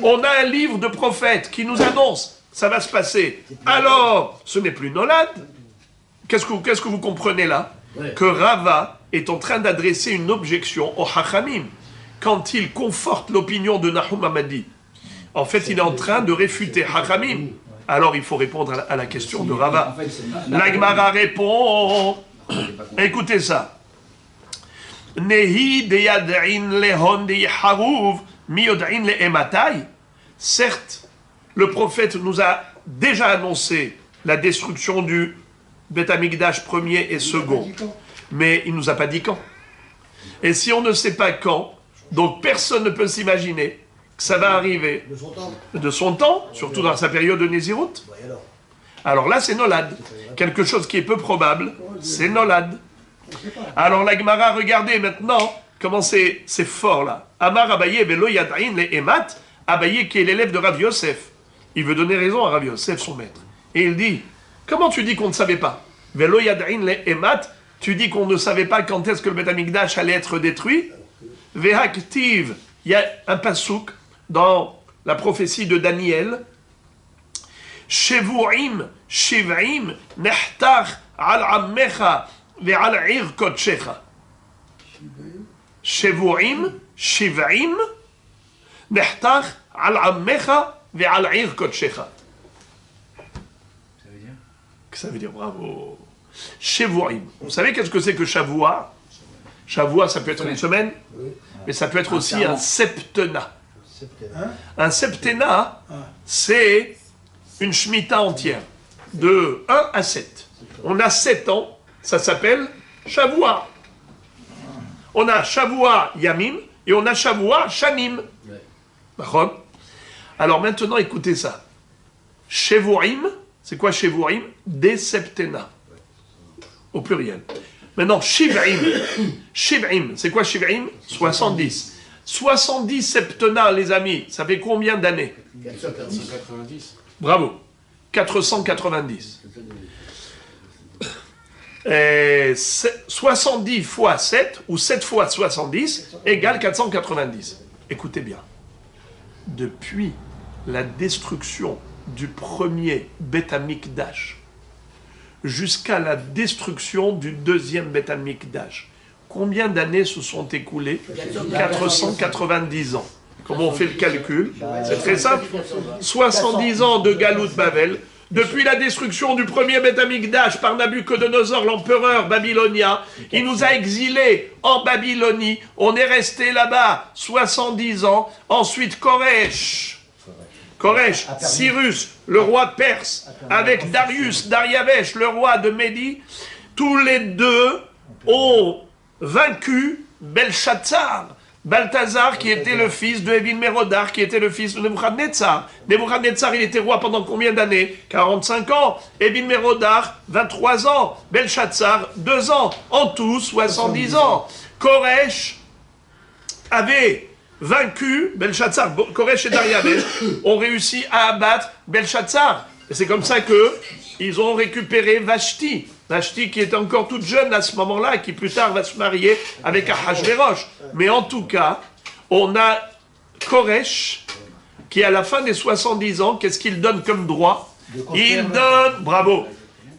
On a un livre de prophètes qui nous annonce, ça va se passer. Alors, ce n'est plus Nolad. Qu'est-ce que vous comprenez là? Que Rava est en train d'adresser une objection au Hachamim quand il conforte l'opinion de Nahum Hamadi. En fait, il est en train de réfuter Hachamim. Alors, il faut répondre à la question de Rava. La Gemara répond. Écoutez ça. Nehi deyad'in lehon deyaharuv miyod'in le'ematai. Certes, le prophète nous a déjà annoncé la destruction du Beth Amikdash premier et second. Mais il ne nous a pas dit quand. Et si on ne sait pas quand, donc personne ne peut s'imaginer que ça va arriver de son temps, surtout dans sa période de Nézirut. Alors là, c'est Nolad. Quelque chose qui est peu probable, c'est Nolad. Alors la Gemara, regardez maintenant comment c'est fort là. Amar Abaye velo yad'in le emat, Abaye qui est l'élève de Rav Yosef. Il veut donner raison à Rav Yosef, son maître. Et il dit, comment tu dis qu'on ne savait pas? Velo yad'in le emat, tu dis qu'on ne savait pas quand est-ce que le Beth Amikdash allait être détruit? Vehaktiv, il y a un pasouk dans la prophétie de Daniel. Shevu'im, shiv'im, nehtach al ammecha ve'al ir kodshecha. Shevu'im, shiv'im, nehtach al ammecha ve'al ir kodshecha. Ça veut dire bravo. Shevu'im. Vous savez qu'est-ce que c'est que Shavua? Shavua, ça peut être une semaine, mais ça peut être aussi un septennat. Un septennat, c'est une shemitah entière, de 1 à 7. On a 7 ans, ça s'appelle Shavua. On a Shavua Yamim et on a Shavua Shanim. Alors maintenant, écoutez ça. Shevu'im, c'est quoi Shevu'im? Des septennats, au pluriel. Maintenant, Shiv'im. Shiv'im, c'est quoi Shiv'im? 70. 70 septennats, les amis, ça fait combien d'années? 490. Bravo. 490. 70 fois 7, ou 7 fois 70, égale 490. Écoutez bien. Depuis la destruction du premier Beth Amikdash, jusqu'à la destruction du deuxième Beth Amikdash. Combien d'années se sont écoulées? 490 ans. Comment on fait le calcul? C'est très simple. 70 ans de Galout Bavel. Depuis la destruction du premier Beth Amikdash par Nabuchodonosor, l'empereur babylonien, il nous a exilés en Babylonie. On est resté là-bas 70 ans. Ensuite, Koresh, Cyrus, le roi perse, avec Darius, le roi de Médie, tous les deux ont vaincu Belshazzar. Balthazar, qui était le fils de Evil-Mérodach, qui était le fils de Nebuchadnezzar. Nebuchadnezzar, il était roi pendant combien d'années? 45 ans. Evil-Mérodach, 23 ans. Belshazzar, 2 ans. En tout, 70 ans. Koresh avait vaincu Belshazzar. Koresh et Darius ont réussi à abattre Belshazzar. Et c'est comme ça qu'ils ont récupéré Vashti. Vashti qui était encore toute jeune à ce moment-là et qui plus tard va se marier avec Ahashverosh. Mais en tout cas, on a Koresh qui à la fin des 70 ans, qu'est-ce qu'il donne comme droit? Il donne, bravo,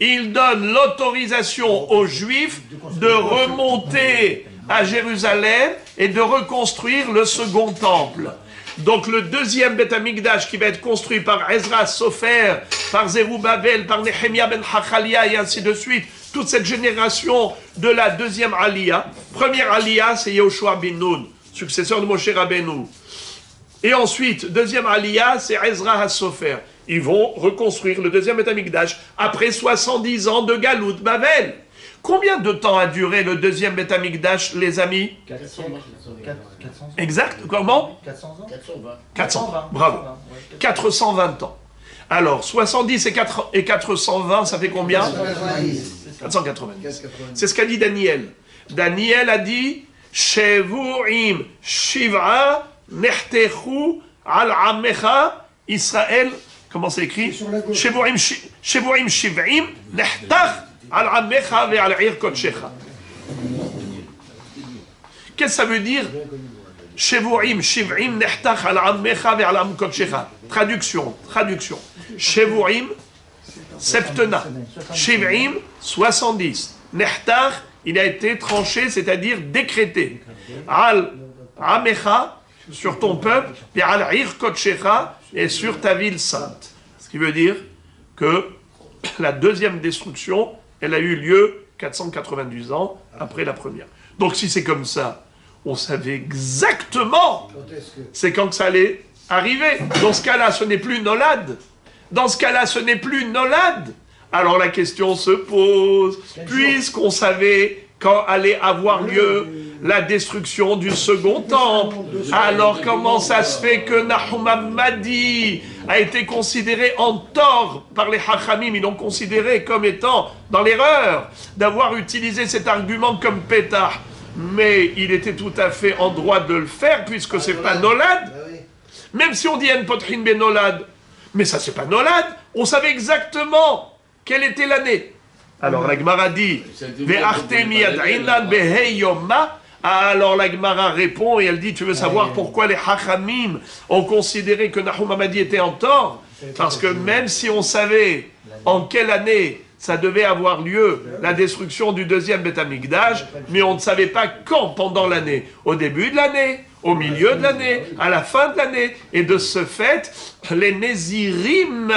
il donne l'autorisation aux Juifs de remonter à Jérusalem et de reconstruire le second temple. Donc le deuxième Beth Amikdash qui va être construit par Ezra Sofer, par Zerubbabel, par Nehemia ben Hachalia et ainsi de suite, toute cette génération de la deuxième Aliyah. Première Aliyah, c'est Yehoshua bin Nun, successeur de Moshe Rabbeinu. Et ensuite, deuxième Aliyah, c'est Ezra HaSofer. Ils vont reconstruire le deuxième Beth Amikdash après 70 ans de Galout Babel. Combien de temps a duré le deuxième Beth Amikdash, les amis? 400 ans. Exact, comment? 400 ans. 400, bravo. 420 ans. Alors, 70 et 420, ça fait combien? 490. C'est ce qu'a dit Daniel. Daniel a dit Shevurim Shiv'a Nechtechu al Amecha Israël. Comment c'est écrit? Shevurim Shiv'im Nechtach al Amecha ve al Ir Kodshecha. Qu'est-ce que ça veut dire? Shevurim Shiv'im Nechtach al Amecha ve al Am Kodshecha. Traduction. Shevurim, septena. Shiv'im, 70. Nechtach, il a été tranché, c'est-à-dire décrété. Al Amecha, sur ton peuple, et Al Ir Kodshecha, et sur ta ville sainte. Ce qui veut dire que la deuxième destruction, elle a eu lieu 492 ans après la première. Donc si c'est comme ça, on savait exactement c'est quand que ça allait arriver. Dans ce cas-là, ce n'est plus Nolad. Alors la question se pose, puisqu'on savait quand allait avoir lieu la destruction du second temple, alors comment ça se fait que Nahum Hammadi a été considéré en tort par les Hachamim? Ils l'ont considéré comme étant dans l'erreur d'avoir utilisé cet argument comme pétah. Mais il était tout à fait en droit de le faire, puisque c'est pas Nolad. Même si on dit En Potrin Ben Nolad, mais ça c'est pas Nolad, on savait exactement quelle était l'année. Alors la Gemara dit Ve'artemi ad'inan behei yoma. Alors la Gemara répond et elle dit, tu veux savoir pourquoi les Hachamim ont considéré que Nahum Hammadi était en tort? Parce que même si on savait en quelle année ça devait avoir lieu, la destruction du deuxième Beth Amikdash, mais on ne savait pas quand pendant l'année. Au début de l'année, au milieu de l'année, à la fin de l'année. Et de ce fait, les Nézirim,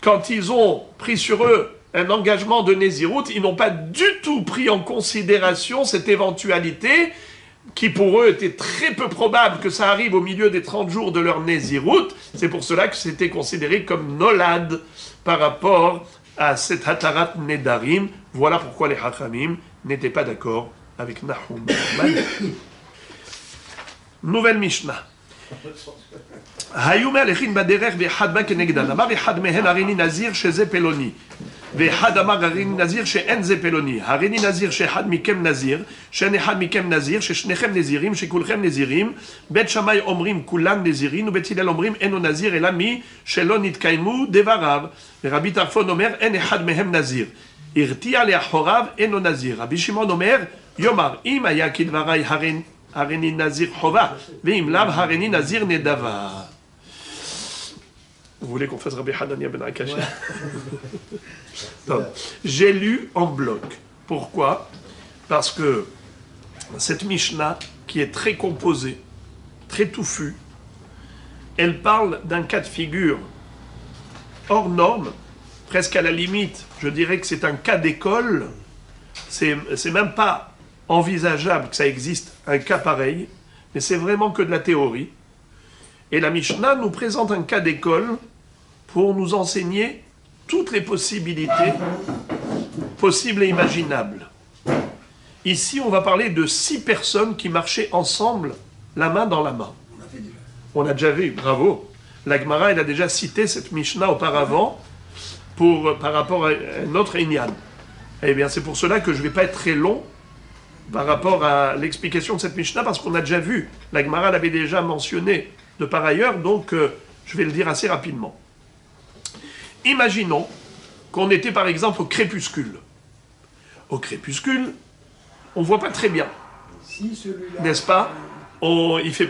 quand ils ont pris sur eux un engagement de Nézirout, ils n'ont pas du tout pris en considération cette éventualité qui pour eux était très peu probable que ça arrive au milieu des 30 jours de leur Nézirout. C'est pour cela que c'était considéré comme Nolad par rapport à cette Hatarat Nedarim. Voilà pourquoi les Hachamim n'étaient pas d'accord avec Nahum. Nouvelle Mishnah. היו מהלכים בדרך ואחד בא כנגדן. אמר אחד מהן הריני נזיר שזה פלוני. ואחד אמר הריני נזיר שאין זה פלוני. הריני נזיר שאחד מכם נזיר, שאין אחד מכם נזיר, ששניכם נזירים, שכולכם נזירים. בית שמאי אומרים כולם נזירים, ובית הלל אומרים אינו נזיר, אלא מי שלא נתקיימו דבריו. ורבי טרפון אומר אין אחד מהם נזיר. הרתיע לאחוריו אינו נזיר. רבי שמעון אומר יאמר אם היה כדברי הריני נזיר חובה, ואם לאו הריני נזיר נדבה. Vous voulez qu'on fasse Rabbi Hanania ben Akashi? J'ai lu en bloc. Pourquoi? Parce que cette Mishnah, qui est très composée, très touffue, elle parle d'un cas de figure hors norme, presque à la limite. Je dirais que c'est un cas d'école. C'est même pas envisageable que ça existe un cas pareil, mais c'est vraiment que de la théorie. Et la Mishnah nous présente un cas d'école pour nous enseigner toutes les possibilités possibles et imaginables. Ici, on va parler de 6 personnes qui marchaient ensemble, la main dans la main. On a déjà vu, bravo. La Gemara, elle a déjà cité cette Mishnah auparavant par rapport à un autre Inyan. Eh bien, c'est pour cela que je ne vais pas être très long par rapport à l'explication de cette Mishnah, parce qu'on a déjà vu. La Gemara l'avait déjà mentionné de par ailleurs, donc je vais le dire assez rapidement. Imaginons qu'on était par exemple au crépuscule. Au crépuscule, on ne voit pas très bien, n'est-ce pas? Il ne fait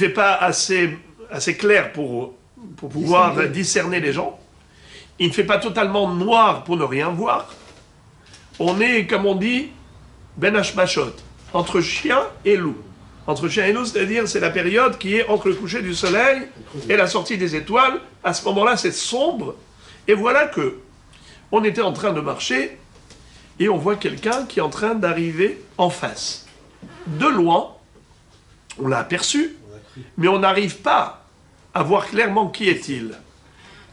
pas assez clair pour pouvoir discerner les gens. Il ne fait pas totalement noir pour ne rien voir. On est, comme on dit, ben hashmashot, entre chien et loup. Entre chien et loup, c'est-à-dire c'est la période qui est entre le coucher du soleil et la sortie des étoiles. À ce moment-là, c'est sombre. Et voilà que on était en train de marcher et on voit quelqu'un qui est en train d'arriver en face. De loin, on l'a aperçu, mais on n'arrive pas à voir clairement qui est-il.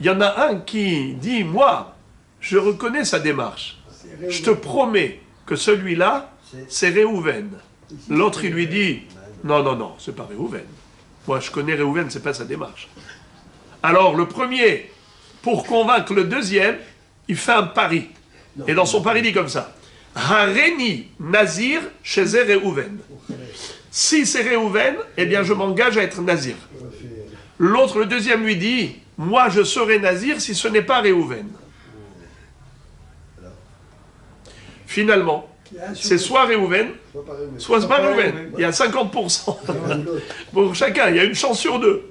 Il y en a un qui dit, moi, je reconnais sa démarche. Je te promets que celui-là, c'est Réhouven. L'autre, il lui dit, non, non, non, c'est pas Réhouven. Moi, je connais Réhouven, c'est pas sa démarche. Alors, le premier, pour convaincre le deuxième, il fait un pari. Et dans son pari, il dit comme ça, Hareni Nazir chez Réhouven. Si c'est Réhouven, eh bien, je m'engage à être Nazir. L'autre, le deuxième, lui dit, moi, je serai Nazir si ce n'est pas Réhouven. Finalement, c'est soit Réhouven, soit c'est pas Réhouven. Il y a 50% pour chacun, il y a une chance sur deux.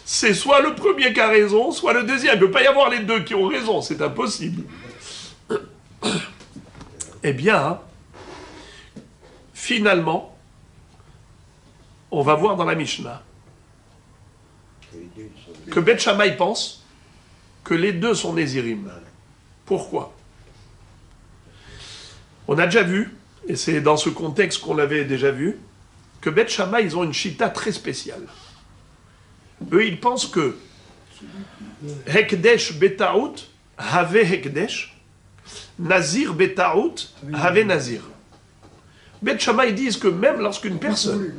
C'est soit le premier qui a raison, soit le deuxième. Il ne peut pas y avoir les deux qui ont raison, c'est impossible. Eh bien, finalement, on va voir dans la Mishnah que Beth Shammai pense que les deux sont Nézirim. Pourquoi? On a déjà vu, et c'est dans ce contexte qu'on l'avait déjà vu, que Beth Shammai, ils ont une chita très spéciale. Eux, ils pensent que Hekdesh Betaout have Hekdesh, Nazir Betaout have Nazir. Beth Shammai disent que même lorsqu'une personne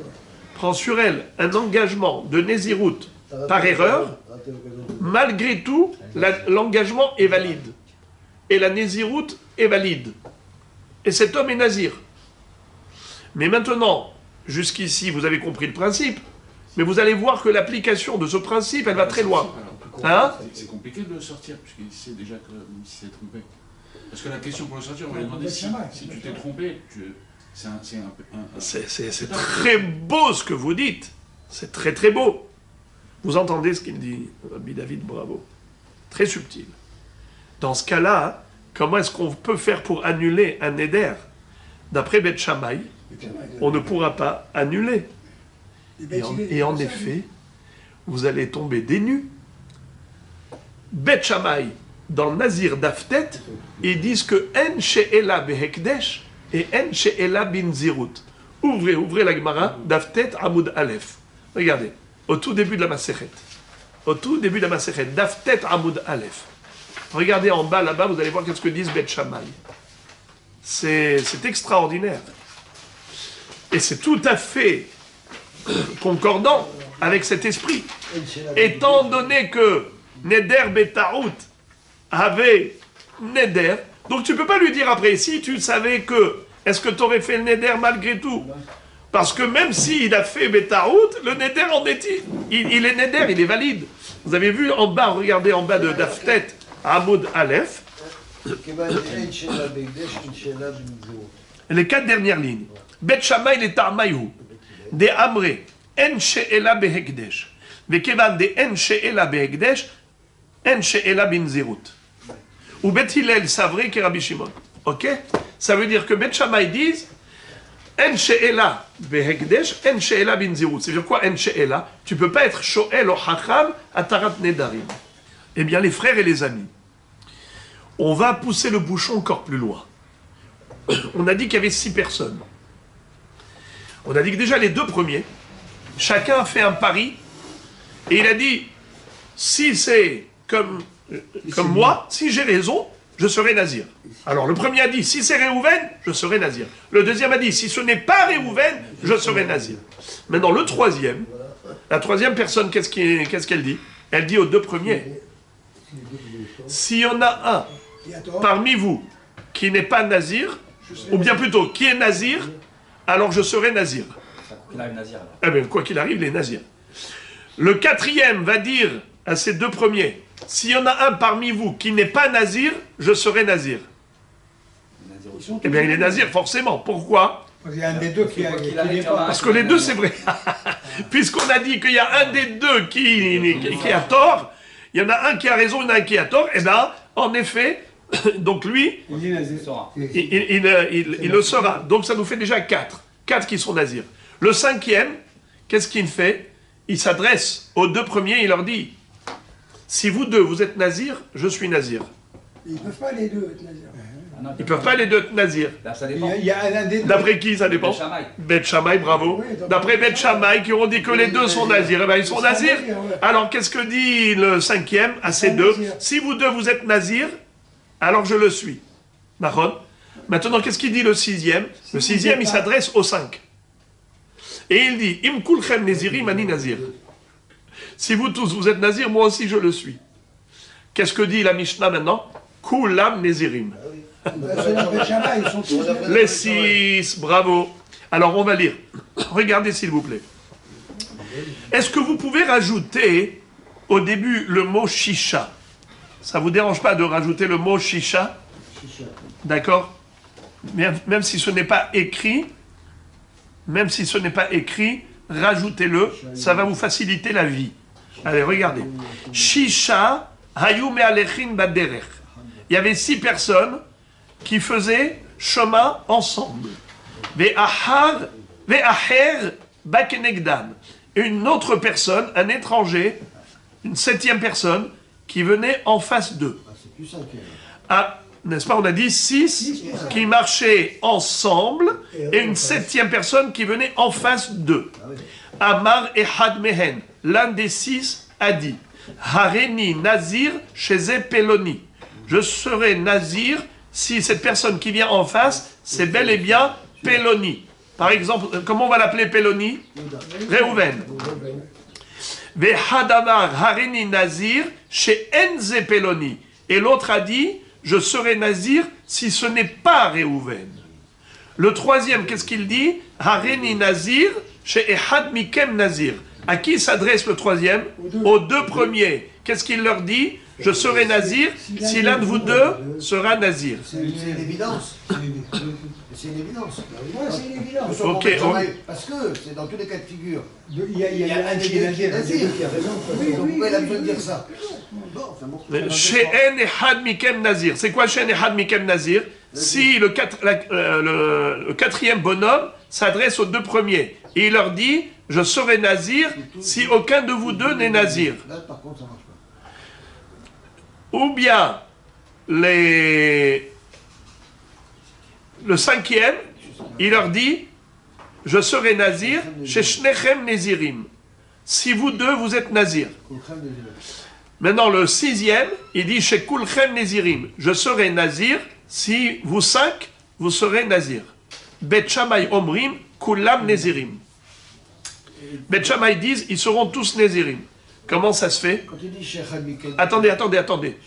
prend sur elle un engagement de Nézirut par erreur, malgré tout, l'engagement est valide. Et la Nézirut est valide. Et cet homme est nazir. Mais maintenant, jusqu'ici, vous avez compris le principe, mais vous allez voir que l'application de ce principe, elle va très loin. Hein? C'est compliqué de le sortir, puisqu'il sait déjà que s'il s'est trompé. Parce que la question pour le sortir, on va lui demander si tu t'es trompé. C'est très beau ce que vous dites. C'est très très beau. Vous entendez ce qu'il dit, Rabbi David, bravo. Très subtil. Dans ce cas-là, comment est-ce qu'on peut faire pour annuler un éder? D'après Beth Shammai, on ne pourra pas annuler. Et en effet, vous allez tomber des nues. Beth Shammai, dans le Nazir d'Aftet, ils disent que En she'ela behekdesh et En she'ela bin zirut. Ouvrez la Gemara d'Aftet Amoud Aleph. Regardez, au tout début de la Masechet. Au tout début de la Masechet, d'Aftet Amoud Aleph. Regardez en bas, là-bas, vous allez voir qu'est-ce que disent Beth Shammai. C'est extraordinaire. Et c'est tout à fait concordant avec cet esprit. Étant donné que Neder Betaout avait Neder, donc tu ne peux pas lui dire après, si tu savais que, est-ce que tu aurais fait le Neder malgré tout? Parce que même s'il a fait Betaout, le Neder en est... Il est Neder, il est valide. Vous avez vu en bas, regardez en bas de d'Aftet, Amoud Aleph, les 4 dernières lignes. Bet Shammai le Ta'mayu, de Amre, En she'ela behekdesh, vekevan de En she'ela behekdesh, En she'ela bin zirut. Ou Bet Hillel savre que Rabbi Shimon. Ok? Ça veut dire que Bet Shammai disent En she'ela behekdesh, En she'ela bin zirut. C'est-à-dire quoi En she'ela? Tu ne peux pas être sho'el o hacham atarat nedarim. Eh bien, les frères et les amis, on va pousser le bouchon encore plus loin. On a dit qu'il y avait 6 personnes. On a dit que déjà les 2 premiers, chacun a fait un pari, et il a dit, si c'est comme moi, si j'ai raison, je serai nazir. Alors le premier a dit, si c'est Réhouven, je serai nazir. Le deuxième a dit, si ce n'est pas Réhouven, je serai nazir. Maintenant le troisième, la troisième personne, qu'est-ce qu'elle dit? Elle dit aux 2 premiers, s'il y en a un parmi vous qui n'est pas nazir, ou bien plutôt qui est nazir, alors je serai nazir. Eh bien, quoi qu'il arrive, les nazirs. Le 4e va dire à ces 2 premiers, s'il y en a un parmi vous qui n'est pas nazir, je serai nazir. Eh bien, il est nazir, forcément. Pourquoi? Il y a un des deux qui n'est pas. Parce que les deux, c'est vrai. Puisqu'on a dit qu'il y a un des deux qui a tort, il y en a un qui a raison, il y en a un qui a tort, et bien, en effet, donc lui, il le sera. Donc ça nous fait déjà 4. 4 qui sont nazirs. Le cinquième, qu'est-ce qu'il fait? Il s'adresse aux deux premiers, il leur dit, si vous deux, vous êtes nazir, je suis nazir. Ils ne peuvent pas les deux être nazir. Ils ne peuvent pas les deux être nazir. Là, ça dépend. Il y a un des deux. D'après qui ça dépend? Bet Shammai. Bet Shammai, bravo. Oui, donc- D'après Bet Shammai, qui ont dit que les deux sont nazirs, eh ben, ils sont nazirs. nazirs, ouais. Alors, qu'est-ce que dit le cinquième à ces sont deux? nazirs. Si vous deux, vous êtes nazirs, alors je le suis. D'accord? Maintenant, qu'est-ce qu'il dit le sixième? Le sixième, il s'adresse aux cinq. Et il dit, Im kulchem nezirim ani nazir. Si vous tous, vous êtes nazirs, moi aussi, je le suis. Qu'est-ce que dit la Mishnah maintenant? Kulam nezirim. C'est la Bet Shammai, ils sont tous nazirs. Les six, bravo. Alors on va lire. Regardez s'il vous plaît. Est-ce que vous pouvez rajouter au début le mot shisha? Ça vous dérange pas de rajouter le mot shisha? D'accord? Même si ce n'est pas écrit, rajoutez-le, ça va vous faciliter la vie. Allez, regardez. Shisha hayu me'alechin baderech. Il y avait 6 personnes qui faisaient chemin ensemble. Ve'aher bakenegdam. Une autre personne, un étranger, une 7e personne, qui venait en face d'eux. Ah, n'est-ce pas, on a dit 6 qui marchaient ensemble et une 7e personne qui venait en face d'eux. Amar Ehad Mehen, l'un des 6 a dit, Hareni Nazir chez Peloni. Je serai Nazir si cette personne qui vient en face, c'est bel et bien Peloni. Par exemple, comment on va l'appeler Peloni? Réhouven. Vehadamar Hareni Nazir chez Enze Peloni. Et l'autre a dit, je serai Nazir si ce n'est pas Réhouven. Le troisième, qu'est-ce qu'il dit? Hareni Nazir chez Ehad Mikem Nazir. À qui s'adresse le troisième? Aux deux premiers. Qu'est-ce qu'il leur dit? Je serai Nazir si l'un de vous deux sera Nazir. C'est une évidence. C'est une évidence. Ouais, c'est une évidence. Ok, Parce que c'est dans tous les cas de figure. Il y a un des qui est deux qui est nazir. qui a raison. Donc pourquoi il a besoin de dire ça? Bon, enfin bon. She'en Ehad Mikem Nazir. C'est quoi She'en Ehad Mikem Nazir? Si le quatrième bonhomme s'adresse aux deux premiers et il leur dit, je serai Nazir si aucun de vous deux n'est Nazir. Là, par contre, ça marche pas. Ou bien le cinquième, il leur dit, je serai Nazir chez Shnechem Nezirim. Si vous deux, vous êtes Nazir. Maintenant, le sixième, il dit chez Kulchem Nezirim. Je serai Nazir si vous 5, vous serez Nazir. Bet Shammai Omrim, Kulam Nezirim. Bet Shammai disent, ils seront tous Nezirim. Comment ça se fait? Quand il dit Sheikh Mikel. Attendez.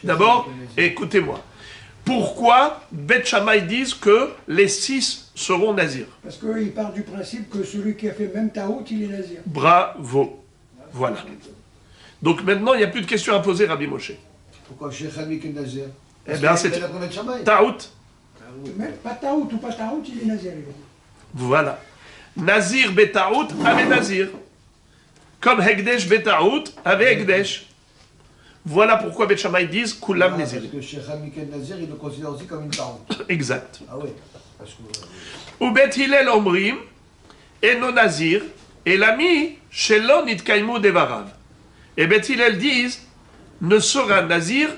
D'abord, écoutez-moi. Pourquoi Bet Shammai disent que les 6 seront nazirs? Parce qu'il part du principe que celui qui a fait même Taout, il est nazir. Bravo. Voilà. Donc maintenant, il n'y a plus de questions à poser, Rabbi Moshe. Pourquoi Sheikh Mikel Nazir? Eh bien, c'est Shammai. Taout. Mais pas Taout ou pas Taout, il est nazir. Voilà. Nazir betaout avec Nazir. Comme Hekdesh betaout avec Hekdesh. Voilà pourquoi Bet Shammai disent Kulam Nazir. Parce que Sheikh Mikel Nazir, il le considère aussi comme une Taout. Exact. Ah oui. Parce que. Ou Bet Hillel Omrim, Eno Nazir, et l'ami Shelo Nitkaimu Devarav. Et Bet Hillel disent ne sera Nazir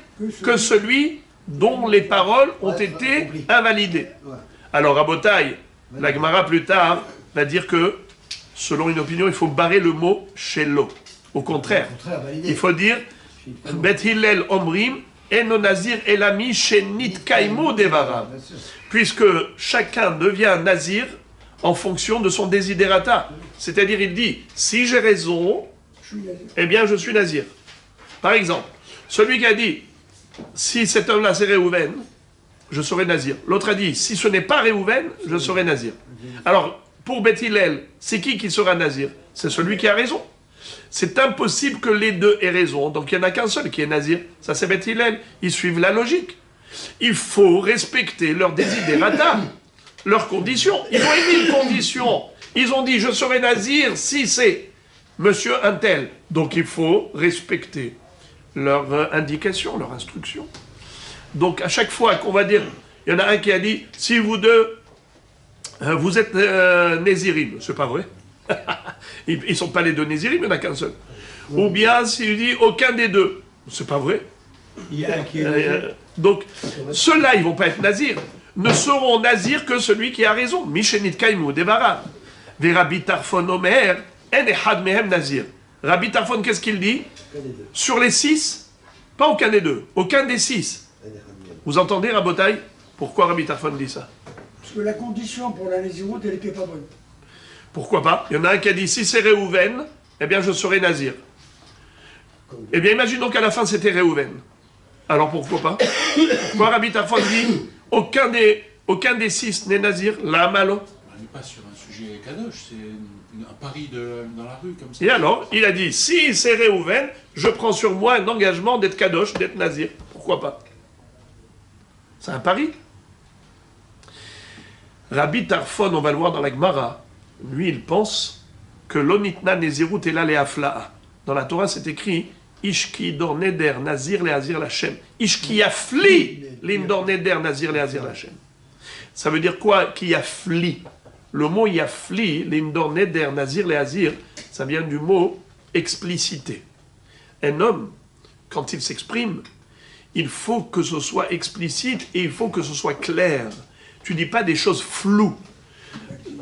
que celui dont les paroles ont été invalidées. Ouais. Alors, à Botaï, la Gemara plus tard va dire que, selon une opinion, il faut barrer le mot Shelo. Au contraire, Au contraire, validé. il faut dire Bet Hillel Omrim, Eno Nazir Elami Shenit Kaimu Devarav. Bien sûr. Puisque chacun devient Nazir en fonction de son desiderata. C'est-à-dire, il dit, si j'ai raison, Je suis nazir. eh bien, je suis Nazir. Par exemple, celui qui a dit, si cet homme-là c'est Réhouven, je serai Nazir. L'autre a dit, si ce n'est pas Réhouven, je serai Nazir. Alors, pour Beth Hillel, c'est qui sera Nazir? C'est celui qui a raison. C'est impossible que les deux aient raison, donc il n'y en a qu'un seul qui est Nazir. Ça, c'est Beth Hillel. Ils suivent la logique. Il faut respecter leurs desiderata, leurs conditions. Ils ont émis une condition. Ils ont dit, je serai Nazir si c'est monsieur un tel. Donc il faut respecter leur indication, leur instruction. Donc à chaque fois qu'on va dire, il y en a un qui a dit, si vous deux, vous êtes Nézirim, c'est pas vrai. Ils ne sont pas les deux Nézirim, il n'y en a qu'un seul. Ou bien s'il dit aucun des deux. C'est pas vrai. Il y a un qui est... Donc, ceux-là, ils ne vont pas être nazirs. Ne seront nazirs que celui qui a raison. Mishenit Kaimou, Devara. Des Rabbi Tarfon Omer, En Echad Mehem Nazir. Rabbi Tarfon, qu'est-ce qu'il dit? Sur les 6, pas aucun des deux, aucun des 6. Vous entendez, Rabotai? Pourquoi Rabbi Tarfon dit ça? Parce que la condition pour la Néziroute, elle n'était pas bonne. Pourquoi pas? Il y en a un qui a dit, si c'est Réhouven, eh bien je serai nazir. Eh bien imaginons qu'à la fin c'était Réhouven. Alors pourquoi pas? Pourquoi Rabbi Tarfon dit, aucun des 6 n'est nazir? La malo. On n'est pas sur un sujet kadosh, c'est un pari dans la rue comme ça. Et alors, il a dit, si c'est Réhouven, je prends sur moi un engagement d'être kadosh, d'être nazir. Pourquoi pas? C'est un pari. Rabbi Tarfon, on va le voir dans la Gemara, lui il pense que l'onitna nezirut et la leafla'a. Dans la Torah c'est écrit Ishki dor neder nazir leazir lachem. Ishki yafli l'indor neder nazir leazir lachem. Ça veut dire quoi qui yafli? Le mot yafli, l'indor neder nazir leazir, ça vient du mot explicité. Un homme, quand il s'exprime, il faut que ce soit explicite et il faut que ce soit clair. Tu dis pas des choses floues.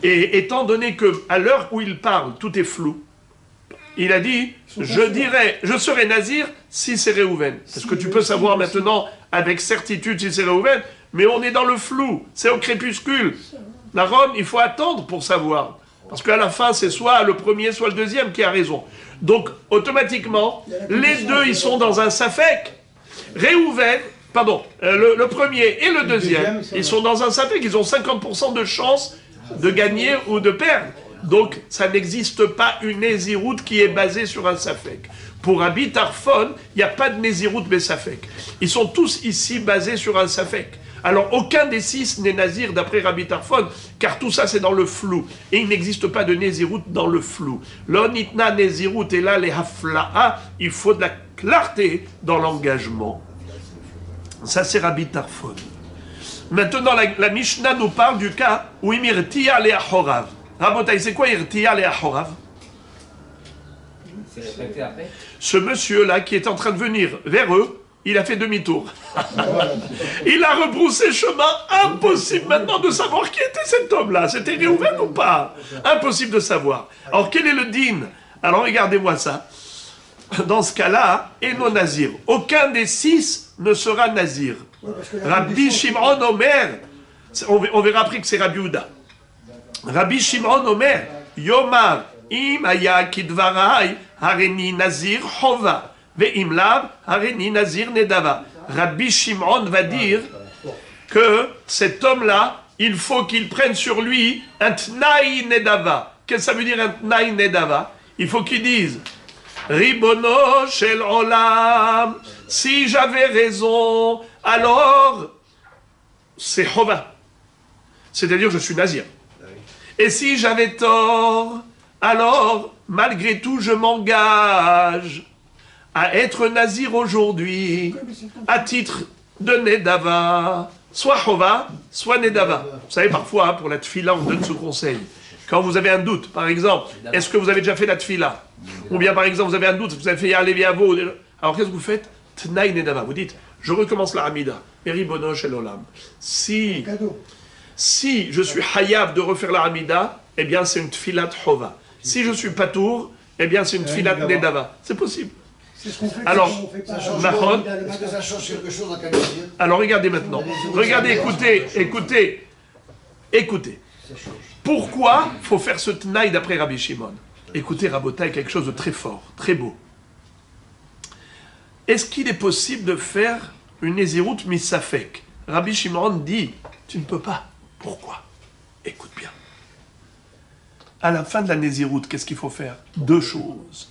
Et étant donné que à l'heure où il parle, tout est flou, il a dit, je serai nazir si c'est Réhouven. Est-ce que tu peux savoir maintenant avec certitude si c'est Réhouven? Mais on est dans le flou, c'est au crépuscule. La Rome, il faut attendre pour savoir. Parce qu'à la fin, c'est soit le premier, soit le deuxième qui a raison. Donc, automatiquement, les deux, ils sont dans un safek. Réhouven, pardon, le premier et le deuxième, ils sont dans un safek, ils ont 50% de chance de gagner ou de perdre. Donc, ça n'existe pas une Néziroute qui est basée sur un safek. Pour Rabbi Tarfon, il n'y a pas de Néziroute mais safek. Ils sont tous ici basés sur un safek. Alors, aucun des 6 n'est nazir d'après Rabbi Tarfon, car tout ça c'est dans le flou. Et il n'existe pas de Néziroute dans le flou. L'onitna Néziroute est là, les hafla'a, il faut de la clarté dans l'engagement. Ça c'est Rabbi Tarfon. Maintenant, la Mishnah nous parle du cas où il irtia le ahorav. Rabotai, c'est quoi irtia le ahorav? C'est répété après. Ce monsieur-là qui est en train de venir vers eux, il a fait demi-tour. Il a rebroussé chemin. Impossible maintenant de savoir qui était cet homme-là. C'était Réhouven ou pas? Impossible de savoir. Alors, quel est le din? Alors, regardez-moi ça. Dans ce cas-là, et non nazir. Aucun des 6 ne sera nazir. Rabbi Shimon Omer, on verra après que c'est Rabbi Ouda. Rabbi Shimon Omer, Yomar, im aya kidvarai, hareni nazir hova, ve'im lav, hareni nazir nedava. Rabbi Shimon va dire que cet homme-là, il faut qu'il prenne sur lui un tnaï nedava. Qu'est-ce que ça veut dire un tnaï nedava? Il faut qu'il dise Ribono shel olam, si j'avais raison, alors c'est Hova. C'est-à-dire je suis nazir. Et si j'avais tort, alors malgré tout je m'engage à être nazir aujourd'hui à titre de Nedava. Soit Hova, soit Nedava. Vous savez, parfois, pour la tfila, on donne ce conseil. Quand vous avez un doute, par exemple, est-ce que vous avez déjà fait la tfila? Ou bien, par exemple, vous avez un doute, vous avez fait Ya'alevi Avo. Alors, qu'est-ce que vous faites? Tnaï Nedava. Vous dites, je recommence la Hamida. Eribono shel olam. Si je suis hayab de refaire la Hamida, eh bien, c'est une tfilat Hova. Si je suis patour, eh bien, c'est une tfilat Nedava. C'est possible. C'est ce qu'on fait. Alors, Est-ce que ça change quelque chose en Canadien? alors regardez maintenant. Regardez, écoutez. Pourquoi il faut faire ce tnaï d'après Rabbi Shimon? Écoutez, Rabotai, quelque chose de très fort, très beau. Est-ce qu'il est possible de faire une Néziroute misafek? Rabbi Shimon dit, tu ne peux pas. Pourquoi? Écoute bien. À la fin de la Néziroute, qu'est-ce qu'il faut faire? 2 choses.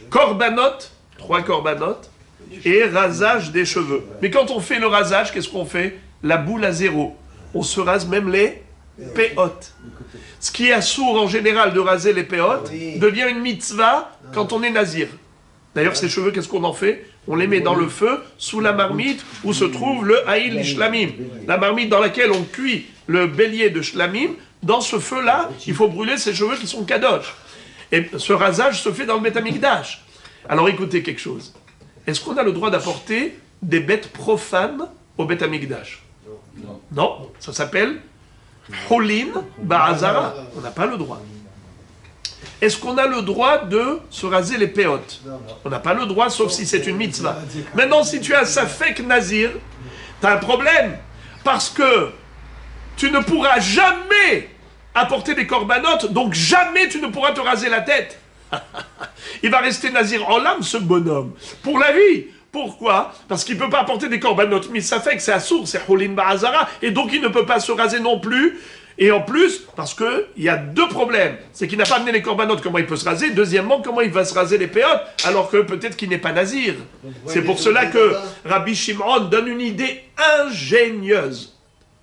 Korbanot, 3 korbanot, et rasage des cheveux. Mais quand on fait le rasage, qu'est-ce qu'on fait? La boule à 0. On se rase même les péotes. Ce qui est assourd en général de raser les péotes devient une mitzvah quand on est nazir. D'ailleurs, ces cheveux, qu'est-ce qu'on en fait? On les met dans le feu, sous la marmite, où se trouve le haïl shlamim. La marmite dans laquelle on cuit le bélier de shlamim, dans ce feu-là, il faut brûler ses cheveux qui sont kadosh. Et ce rasage se fait dans le Beth Amikdash. Alors écoutez quelque chose. Est-ce qu'on a le droit d'apporter des bêtes profanes au Beth Amikdash? Non, ça s'appelle Holin Ba'azara. On n'a pas le droit. Est-ce qu'on a le droit de se raser les péotes? On n'a pas le droit, sauf si c'est une mitzvah. Maintenant, si tu as Safek Nazir, tu as un problème. Parce que tu ne pourras jamais apporter des corbanotes, donc jamais tu ne pourras te raser la tête. Il va rester Nazir en l'âme, ce bonhomme, pour la vie. Pourquoi? Parce qu'il ne peut pas apporter des corbanotes, mais ça fait que c'est assourd, c'est Holin Ba'azara, et donc il ne peut pas se raser non plus. Et en plus, parce qu'il y a deux problèmes. C'est qu'il n'a pas amené les corbanotes, comment il peut se raser. Deuxièmement, comment il va se raser les péotes, alors que peut-être qu'il n'est pas nazir. C'est pour cela que Rabbi Shimon donne une idée ingénieuse.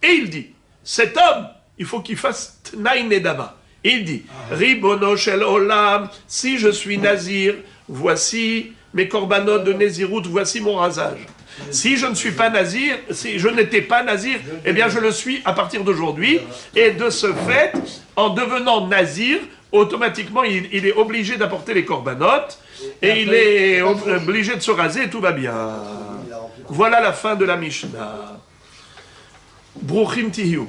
Et il dit, cet homme, il faut qu'il fasse Tnaï Nedava. Il dit, Ribono Shel Olam, si je suis nazir, voici mes corbanotes de Nézirut, voici mon rasage. Si je ne suis pas nazir, si je n'étais pas nazir, eh bien je le suis à partir d'aujourd'hui. Et de ce fait, en devenant nazir, automatiquement il est obligé d'apporter les corbanotes et il est obligé de se raser et tout va bien. Voilà la fin de la Mishnah. Bruchim Tihiu.